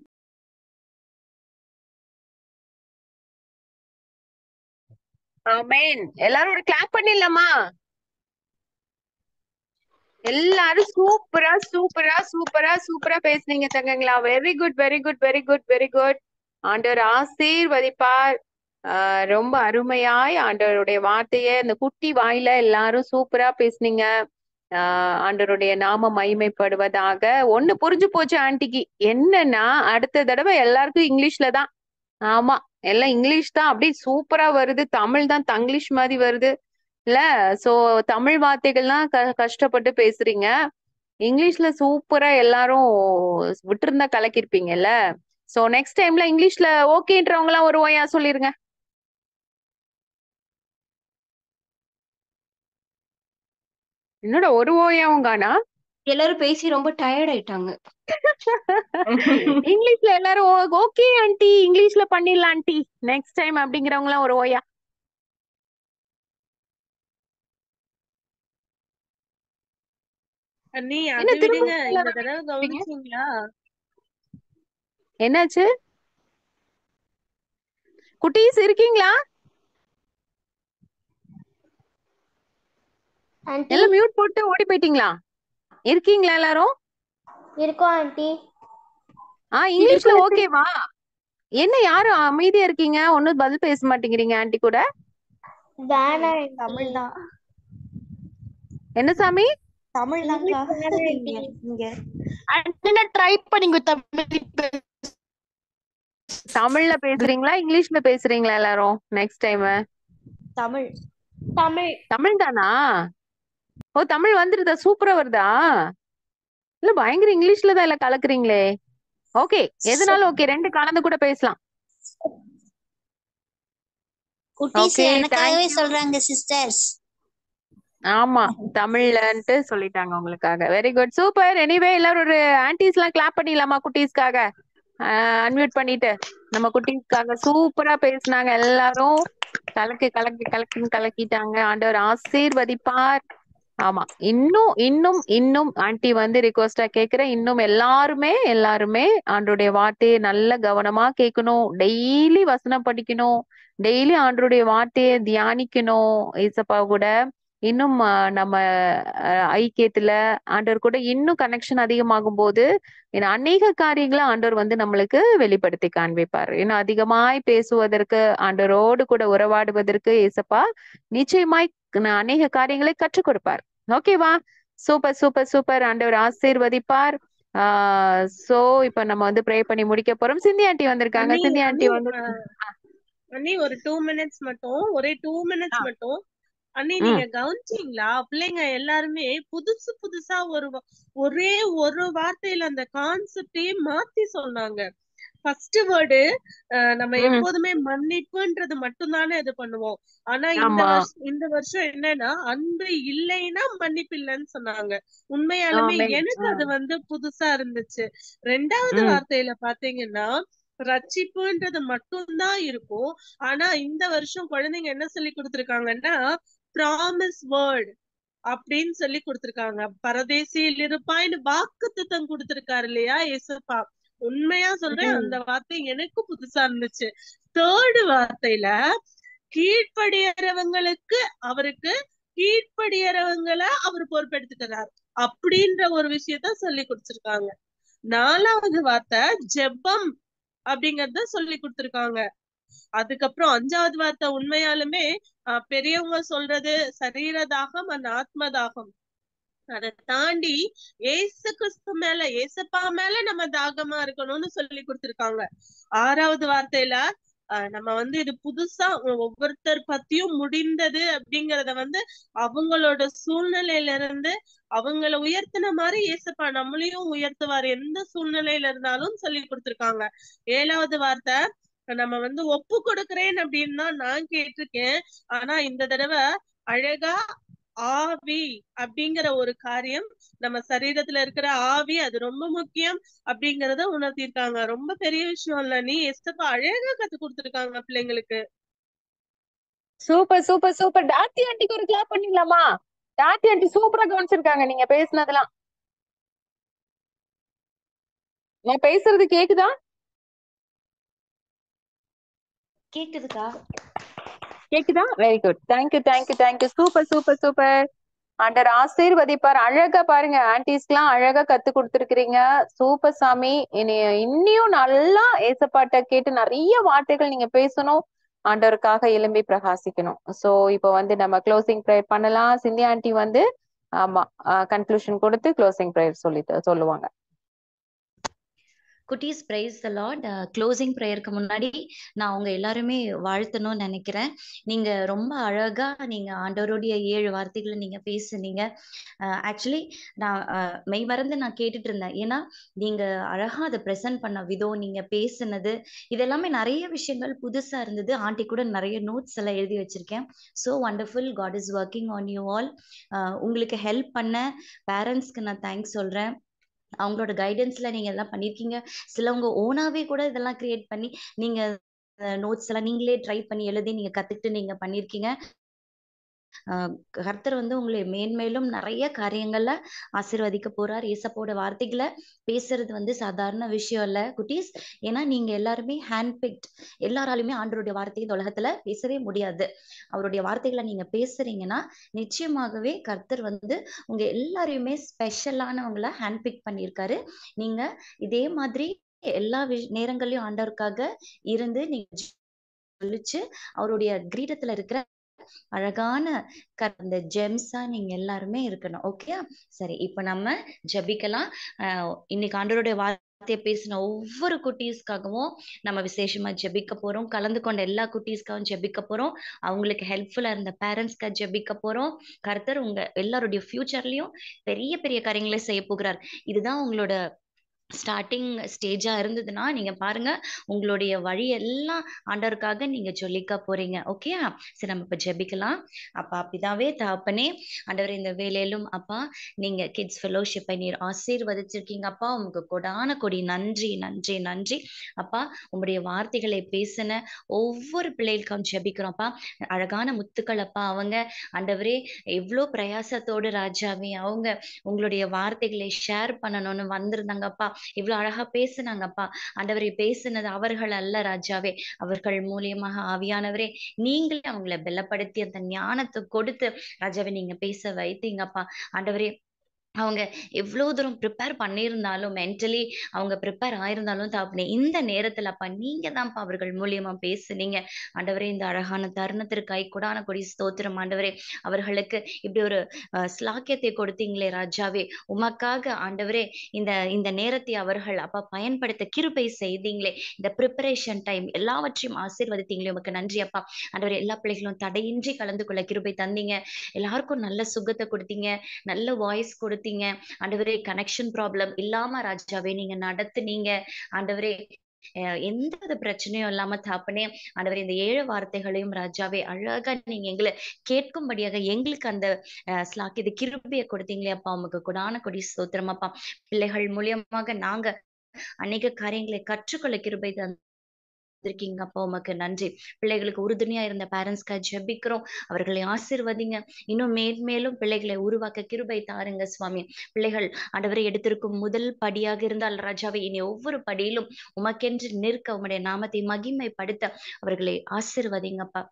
ஆமென். எல்லாரும் ஒரு கிளாப் பண்ணிடலாமா? எல்லாரும் சூப்பரா சூப்பரா சூப்பரா சூப்பரா பேசுனீங்க தங்கங்களா. Very good very good very good very good. ஆண்டவர் ஆசீர்வதிப்பார். ரொம்ப அருமையாய் ஆண்டவருடைய வார்த்தையை இந்த குட்டி வாயில எல்லாரும் சூப்பரா பேசுனீங்க. ஆண்டவருடைய நாம மகிமைப்படுவதாக. ஒண்ணு புரிஞ்சு போச்சு ஆன்ட்டிக்கு, என்னன்னா அடுத்த தடவை எல்லாருக்கும் இங்கிலீஷ்ல தான். ஆமா, எல்லாம் இங்கிலீஷ் தான். அப்படியே சூப்பரா வருது. தமிழ் தான் தங்கிலீஷ் மாதிரி வருது இல்ல. சோ தமிழ் வார்த்தைகள்லாம் கஷ்டப்பட்டு பேசுறீங்க. இங்கிலீஷ்ல சூப்பரா எல்லாரும் விட்டுருந்தா கலக்கிருப்பீங்கல்ல. சோ நெக்ஸ்ட் டைம்ல இங்கிலீஷ்ல ஓகேன்றவங்க எல்லாம் ஒரு ஓயா சொல்லிருங்க. என்னோட ஒரு ஓயாவும் காணா. எல்லாரும் பேசி ரொம்ப டயர்ட் ஆயிட்டாங்க. இங்கிலீஷ்ல எல்லாரும் ஓகே ஆண்டி, இங்கிலீஷ்ல பண்ணிடலாம் ஆண்டி நெக்ஸ்ட் டைம் அப்படிங்கிறவங்க எல்லாம் ஒரு ஓயா. அண்ணி என்ன அது திரும்ப விடுங்க, இந்த எல்லாரும் தடவை பேசுறீங்க? கவனிச்சீங்களா? என்னாச்சு குட்டீஸ், இருக்கீங்களா? ஆன்ட்டி எல்லாம் மியூட் போட்டு ஓடி போயிட்டீங்களா? இருக்கீங்களா எல்லாரும்? இருக்கோம் ஆன்ட்டி. இங்கிலீஷ்ல ஓகேவா? என்ன யாரும் அமைதியா இருக்கீங்க? ஒன்னும் பதில் பேச மாட்டேங்கிறீங்க ஆன்ட்டி கூட. வேணாம் தமிழ் தான். என்ன சாமி? தமிழ் தான்க்கா. இங்க இங்க அண்ணா ட்ரை பண்ணுங்க தமிழ் தமிழ்ல பேசுறீங்களா இங்கிலீஷ்ல பேசுறீங்களா எல்லாரும் நெக்ஸ்ட் டைம்? தமிழ். தமிழ் தமிழ் தானா? ஓ தமிழ் வந்துருதா? சூப்பரா வருதா? இல்ல பயங்கர இங்கிலீஷ்ல தான் எல்லாம் கலக்குறீங்களே. ஓகே எதுனாலும் ஓகே, ரெண்டு கலந்து கூட பேசலாம். குட்டீஸ் ஓகே எனக்காகவே தேங்க்யூ. சொல்றாங்க சிஸ்டர்ஸ். ஆமா தமிழ்லன்ட்டு சொல்லிட்டாங்க உங்களுக்காக. Very good super. எனிவே எல்லாரும் ஒரு ஆன்டிஸ் எல்லாம் கிளாப் பண்ணிடலாமா குட்டீஸ்க்காக? அன்மியூட் பண்ணிட்டு நம்ம குட்டீஸ்க்காக சூப்பரா பேசுனாங்க எல்லாரும். கலக்கு கலக்கு கலக்குன்னு கலக்கிட்டாங்க. ஆண்டவர் ஆசீர்வதிப்பார். ஆமா இன்னும் இன்னும் இன்னும் ஆன்ட்டி வந்து ரிக்வஸ்டா கேக்குறேன், இன்னும் எல்லாருமே ஆண்டருடைய வார்த்தையை நல்ல கவனமா கேட்கணும். டெய்லி வசனம் படிக்கணும். டெய்லி ஆண்டருடைய வார்த்தையை தியானிக்கணும். ஏசப்பா கூட இன்னும் நம்ம ஐக்கியத்துல ஆண்டவர் கூட இன்னும் கனெக்ஷன் அதிகமாகும் போது அநேக காரியங்களை ஆண்டவர் வந்து நம்மளுக்கு வெளிப்படுத்தி காண்பிப்பார். இன்னும் அதிகமாய் பேசுவதற்கு ஆண்டவரோடு கூட உறவாடுவதற்கு ஏசப்பா நிச்சயமாய் அநேக காரியங்களை கற்றுக் கொடுப்பார். ஓகேவா? Super super super. ஆண்டவர் ஆசீர்வதிப்பார். சோ இப்ப நம்ம வந்து ப்ரே பண்ணி முடிக்க போறோம். சிந்தி ஆண்டி வந்திருக்காங்க. அண்ணி சிந்தி அண்ணி ஆண்டி வந்து அண்ணி ஒரு 2 மினிட்ஸ் மட்டும், ஒரே 2 மினிட்ஸ் மட்டும். அண்ணி ம் நீங்க கவனிச்சீங்களா? பிள்ளைங்க எல்லாருமே புதுசு புதுசா ஒரே ஒரு வார்த்தையில அந்த கான்செப்டையே மாத்தி சொன்னாங்க. ஃபர்ஸ்ட் வேர்டு நம்ம ம் எப்போதுமே மன்னிப்புன்றது மட்டும்தானே இது பண்ணுவோம். ஆனா ஆமா இந்த வருஷம் என்னன்னா அன்பு இல்லைன்னா மன்னிப்பு இல்லைன்னு சொன்னாங்க. உண்மையாலுமே ஆமென். எனக்கு அது வந்து புதுசா இருந்துச்சு. ரெண்டாவது ம் வார்த்தையில பாத்தீங்கன்னா ரட்சிப்புன்றது மட்டும்தான் இருக்கும். ஆனா இந்த வருஷம் குழந்தைங்க என்ன சொல்லி கொடுத்திருக்காங்கன்னா ப்ராமிஸ் வேர்ட் அப்படின்னு சொல்லி கொடுத்திருக்காங்க. பரதேசியில் இருப்பாய்னு வாக்குத்தத்தம் கொடுத்திருக்காரு இல்லையா ஏசப்பா. உண்மையா சொல்றேன், ம் அந்த வார்த்தை எனக்கு புதுசா இருந்துச்சு. தேர்டு வார்த்தையில கீழ்ப்படியறவங்களுக்கு அவருக்கு கீழ்ப்படியறவங்களை அவர் பொறுப்பெடுத்துக்கிறார் அப்படின்ற ஒரு விஷயத்த சொல்லி கொடுத்திருக்காங்க. நாலாவது வார்த்தை ஜெபம் அப்படிங்கறத சொல்லி கொடுத்திருக்காங்க. அதுக்கப்புறம் அஞ்சாவது வார்த்தை உண்மையாலுமே பெரியவங்க சொல்றது சரீர தாகம் அந்த ஆத்ம தாகம். அதை தாண்டி ஏசு கிறிஸ்து மேல ஏசப்பா மேல நம்ம தாகமா இருக்கணும்னு சொல்லி கொடுத்திருக்காங்க. ஆறாவது வார்த்தையில நம்ம வந்து இது புதுசா ஒவ்வொருத்தர் பத்தியும் முடிந்தது அப்படிங்கறத வந்து அவங்களோட சூழ்நிலையில இருந்து அவங்கள உயர்த்தின மாதிரி ஏசப்பா நம்மளையும் உயர்த்துவார் எந்த சூழ்நிலையில இருந்தாலும் சொல்லி கொடுத்திருக்காங்க. ஏழாவது வார்த்தை நம்ம வந்து ஒப்பு கொடுக்கிறேன் அப்படின்னு தான் நான் கேட்டிருக்கேன். ஆனா இந்த தடவை அழகா ஆவி அப்படிங்கிற ஒரு காரியம், நம்ம சரீரத்துல இருக்கிற ஆவி அது ரொம்ப முக்கியம் அப்படிங்கறத உணர்த்திருக்காங்க. ரொம்ப பெரிய விஷயம் இல்ல நீ எஸ்தப்பா அழகா கத்து கொடுத்திருக்காங்க பிள்ளைங்களுக்கு. Super super super. டாத்தி ஆண்டிக்கு ஒரு கிளாப் பண்ணிடலாமா? டாத்தி ஆண்டி சூப்பரா கவனிச்சிருக்காங்க நீங்க பேசுனதெல்லாம். நான் பேசுறது கேக்குதா? கேக்குதுக்கா. கேக்குதா? Very good. Thank you thank you thank you. Super super super. ஆண்டவர் ஆசீர்வதிப்பார். அழகா பாருங்க ஆன்டிஸ்லாம் அழகா கத்து கொடுத்துருக்கீங்க. சூப்பர் சாமி. இன்னியும் நல்லா ஏசப்பாட்ட கேட்டு நிறைய வார்த்தைகள் நீங்க பேசணும். ஆண்டவருக்காக எழும்பி பிரகாசிக்கணும். சோ இப்போ வந்து நம்ம க்ளோசிங் ப்ரேயர் பண்ணலாம். சிந்தி ஆண்டி வந்து ஆமா கன்க்ளூஷன் கொடுத்து க்ளோசிங் ப்ரேயர் சொல்லுவாங்க. குட்டீஸ் பிரைஸ் தி லார்ட். க்ளோசிங் ப்ரேயருக்கு முன்னாடி நான் உங்க எல்லாருமே வாழ்த்தணும்னு நினைக்கிறேன். நீங்க ரொம்ப அழகா நீங்க ஆண்டவருடைய 7 வார்த்தைகளை நீங்க பேசுனீங்க. ஆக்சுவலி நான் மெய் மறந்து நான் கேட்டுட்டு இருந்தேன். ஏன்னா நீங்க அழகா அதை ப்ரெசென்ட் பண்ண விதம், நீங்க பேசுனது, இதெல்லாமே நிறைய விஷயங்கள் புதுசா இருந்தது. ஆண்டி கூட நிறைய நோட்ஸ் எல்லாம் எழுதி வச்சிருக்கேன். So wonderful. God is working on you all. உங்களுக்கு ஹெல்ப் பண்ண பேரண்ட்ஸ்க்கு நான் தேங்க்ஸ் சொல்றேன். அவங்களோட கைடன்ஸ்ல நீங்க எல்லாம் பண்ணிருக்கீங்க. சிலவங்க ஓனாவே கூட இதெல்லாம் கிரியேட் பண்ணி நீங்க நோட்ஸ் எல்லாம் நீங்களே ட்ரை பண்ணி எழுதி நீங்க கத்துக்கிட்டு நீங்க பண்ணிருக்கீங்க. கர்த்தர் வந்து உங்களை மேன்மேலும் நிறைய காரியங்கள்ல ஆசீர்வதிக்க போறார். ஏசப்போட வார்த்தைகளை பேசுறது வந்து சாதாரண விஷயம் இல்ல குட்டீஸ். ஏன்னா நீங்க எல்லாருமே ஹேண்ட் பிக்ட். எல்லாராலுமே ஆண்டவருடைய வார்த்தையை இந்த உலகத்துல பேசவே முடியாது. அவருடைய வார்த்தைகளை நீங்க பேசுறீங்கன்னா நிச்சயமாகவே கர்த்தர் வந்து உங்க எல்லாரையுமே ஸ்பெஷலானவங்கள ஹேண்ட் பிக் பண்ணியிருக்காரு. நீங்க இதே மாதிரி எல்லா நேரங்கள்லயும் ஆண்டவருக்காக இருந்து நீங்க சொல்லிச்சு அவருடைய கிரீடத்துல இருக்கிற அழகான அந்த ஜெம்ஸா நீங்க எல்லாருமே இருக்கணும். ஓகே, சரி, இப்ப நம்ம ஜெபிக்கலாம். இன்னைக்கு ஆண்டவருடைய வார்த்தையை பேசின ஒவ்வொரு குட்டீஸ்க்காகவும் நம்ம விசேஷமா ஜெபிக்க போறோம். கலந்து கொண்ட எல்லா குட்டீஸ்க்காகவும் ஜெபிக்க போறோம். அவங்களுக்கு ஹெல்ப்ஃபுல்லா இருந்த பேரண்ட்ஸ்க்காக ஜெபிக்க போறோம். கர்த்தர் உங்க எல்லாருடைய ஃபியூச்சர்லயும் பெரிய பெரிய காரியங்களை செய்ய போகிறார். இதுதான் உங்களோட ஸ்டார்டிங் ஸ்டேஜா இருந்ததுன்னா நீங்க பாருங்க, உங்களுடைய வழி எல்லாம் ஆண்டவருக்காக நீங்க சொல்லிக்க போறீங்க. ஓகே, சரி, நம்ம இப்ப ஜெபிக்கலாம். அப்பா பிதாவே தகப்பனே, ஆண்டவர் இந்த வேலையிலும் அப்பா நீங்க கிட்ஸ் ஃபெலோஷிப்பை நீர் ஆசீர்வதிச்சிருக்கீங்க அப்பா. உங்களுக்கு கொடான கொடி நன்றி நன்றி நன்றி அப்பா. உங்களுடைய வார்த்தைகளை பேசின ஒவ்வொரு பிள்ளைகளுக்கும் ஜெபிக்கிறோம்ப்பா. அழகான முத்துக்கள் அப்பா. அவங்க ஆண்டவரே எவ்வளோ பிரயாசத்தோடு ராஜாவே அவங்க உங்களுடைய வார்த்தைகளை ஷேர் பண்ணணும்னு வந்திருந்தாங்கப்பா. இவ்வளவு அழகா பேசுனாங்கப்பா. ஆண்டவரே பேசுனது அவர்கள் அல்ல ராஜாவே, அவர்கள் மூலியமாக ஆவியானவரே நீங்களே அவங்களை பலப்படுத்தி அந்த ஞானத்தை கொடுத்து ராஜாவே நீங்க பேச வைத்தீங்கப்பா. ஆண்டவரே அவங்க எவ்வளவு தூரம் ப்ரிப்பேர் பண்ணியிருந்தாலும், மென்டலி அவங்க ப்ரிப்பேர் ஆயிருந்தாலும் தாப்பனே, இந்த நேரத்துல அப்பா நீங்க தான்ப்பா அவர்கள் மூலியமா பேசுனீங்க ஆண்டவரே. இந்த அழகான தருணத்திற்காய் கொடான கொடி ஸ்தோத்திரம் ஆண்டவரே. அவர்களுக்கு இப்படி ஒரு ஸ்லாக்கியத்தை கொடுத்தீங்களே ராஜாவே, உமக்காக ஆண்டவரே இந்த இந்த நேரத்தை அவர்கள் அப்பா பயன்படுத்த கிருபை செய்தீங்களே. இந்த ப்ரிப்பரேஷன் டைம் எல்லாவற்றையும் ஆசீர்வதித்தீங்களே, உமக்கு நன்றி அப்பா. ஆண்டவரே எல்லா பிள்ளைகளும் தடையின்றி கலந்து கொள்ள கிருபை தந்தீங்க. எல்லாருக்கும் நல்ல சுகத்தை கொடுத்தீங்க, நல்ல வாய்ஸ் கொடுத்தீங்க ஆண்டவரே. கனெக்ஷன் ப்ராப்ளம் இல்லாம ராஜாவே நீங்க நடத்துனீங்க ஆண்டவரே. எந்த ஒரு பிரச்சனையும் இல்லாம தாப்பனே ஆண்டவரே, இந்த 7 வார்த்தைகளையும் ராஜாவே அழகா நீங்க எங்களை கேட்கும்படியாக எங்களுக்கு அந்த ஸ்லாக்கியது கிருபையை கொடுத்தீங்களே அப்பா. உமக்கு கொடான கொடி ஸ்தோத்திரம் அப்பா. பிள்ளைகள் மூலியமாக நாங்க அநேக காரியங்களை கற்றுக்கொள்ள கிருபை இருக்கீங்க அப்பா. உமக்கு நன்றி. பிள்ளைகளுக்கு உறுதுணையா இருந்த பேரண்ட்ஸ்க்காக ஜெபிக்கிறோம். அவர்களை ஆசீர்வதிங்க. இன்னும் மேன்மேலும் பிள்ளைகளை உருவாக்க கிருபை தாருங்க சுவாமி. பிள்ளைகள் ஆண்டவரை எடுத்திருக்கும் முதல் படியாக இருந்தால் ராஜாவை இனி ஒவ்வொரு படியிலும் உமக்கென்று நிற்க உம்முடைய நாமத்தை மகிமைப்படுத்த அவர்களை ஆசீர்வதிங்கப்பா.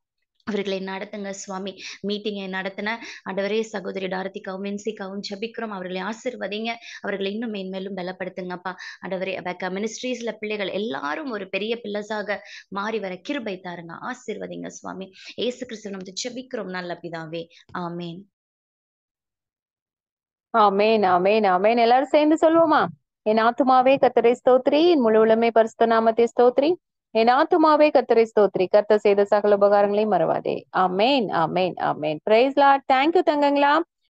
அவர்களை நடத்துங்க சுவாமி. மீட்டிங்கை நடத்தின ஆண்டவரே சகோதரி டாரத்திக்காவும் மென்சிக்காவும் ஜெபிக்கிறோம். அவர்களை ஆசீர்வதிங்க. அவர்களை இன்னும் மேன்மேலும் பலப்படுத்துங்கப்பா. ஆண்டவரே மினிஸ்ட்ரீஸ்ல பிள்ளைகள் எல்லாரும் ஒரு பெரிய பில்லஸாக மாறி வர கிருபை தாருங்க. ஆசீர்வதிங்க சுவாமி. இயேசு கிறிஸ்து நாமத்தில் ஜெபிக்கிறோம் நல்ல பிதாவே, ஆமேன். ஆமேன் ஆமேன் ஆமேன். எல்லாரும் சேர்ந்து சொல்லுவோமா? என் ஆத்துமாவே கர்த்தரை ஸ்தோத்திரி, என் முழு உள்ளமே பரிசுத்த நாமத்தை ஸ்தோத்திரி. என் ஆத்துமாவே கர்த்தரை ஸ்தோத்திரி, கர்த்தர் செய்த சகல உபகாரங்களையும் மறவாதே. ஆமேன் ஆமேன் ஆமேன். Praise lord. தேங்க்யூ தங்கங்களா.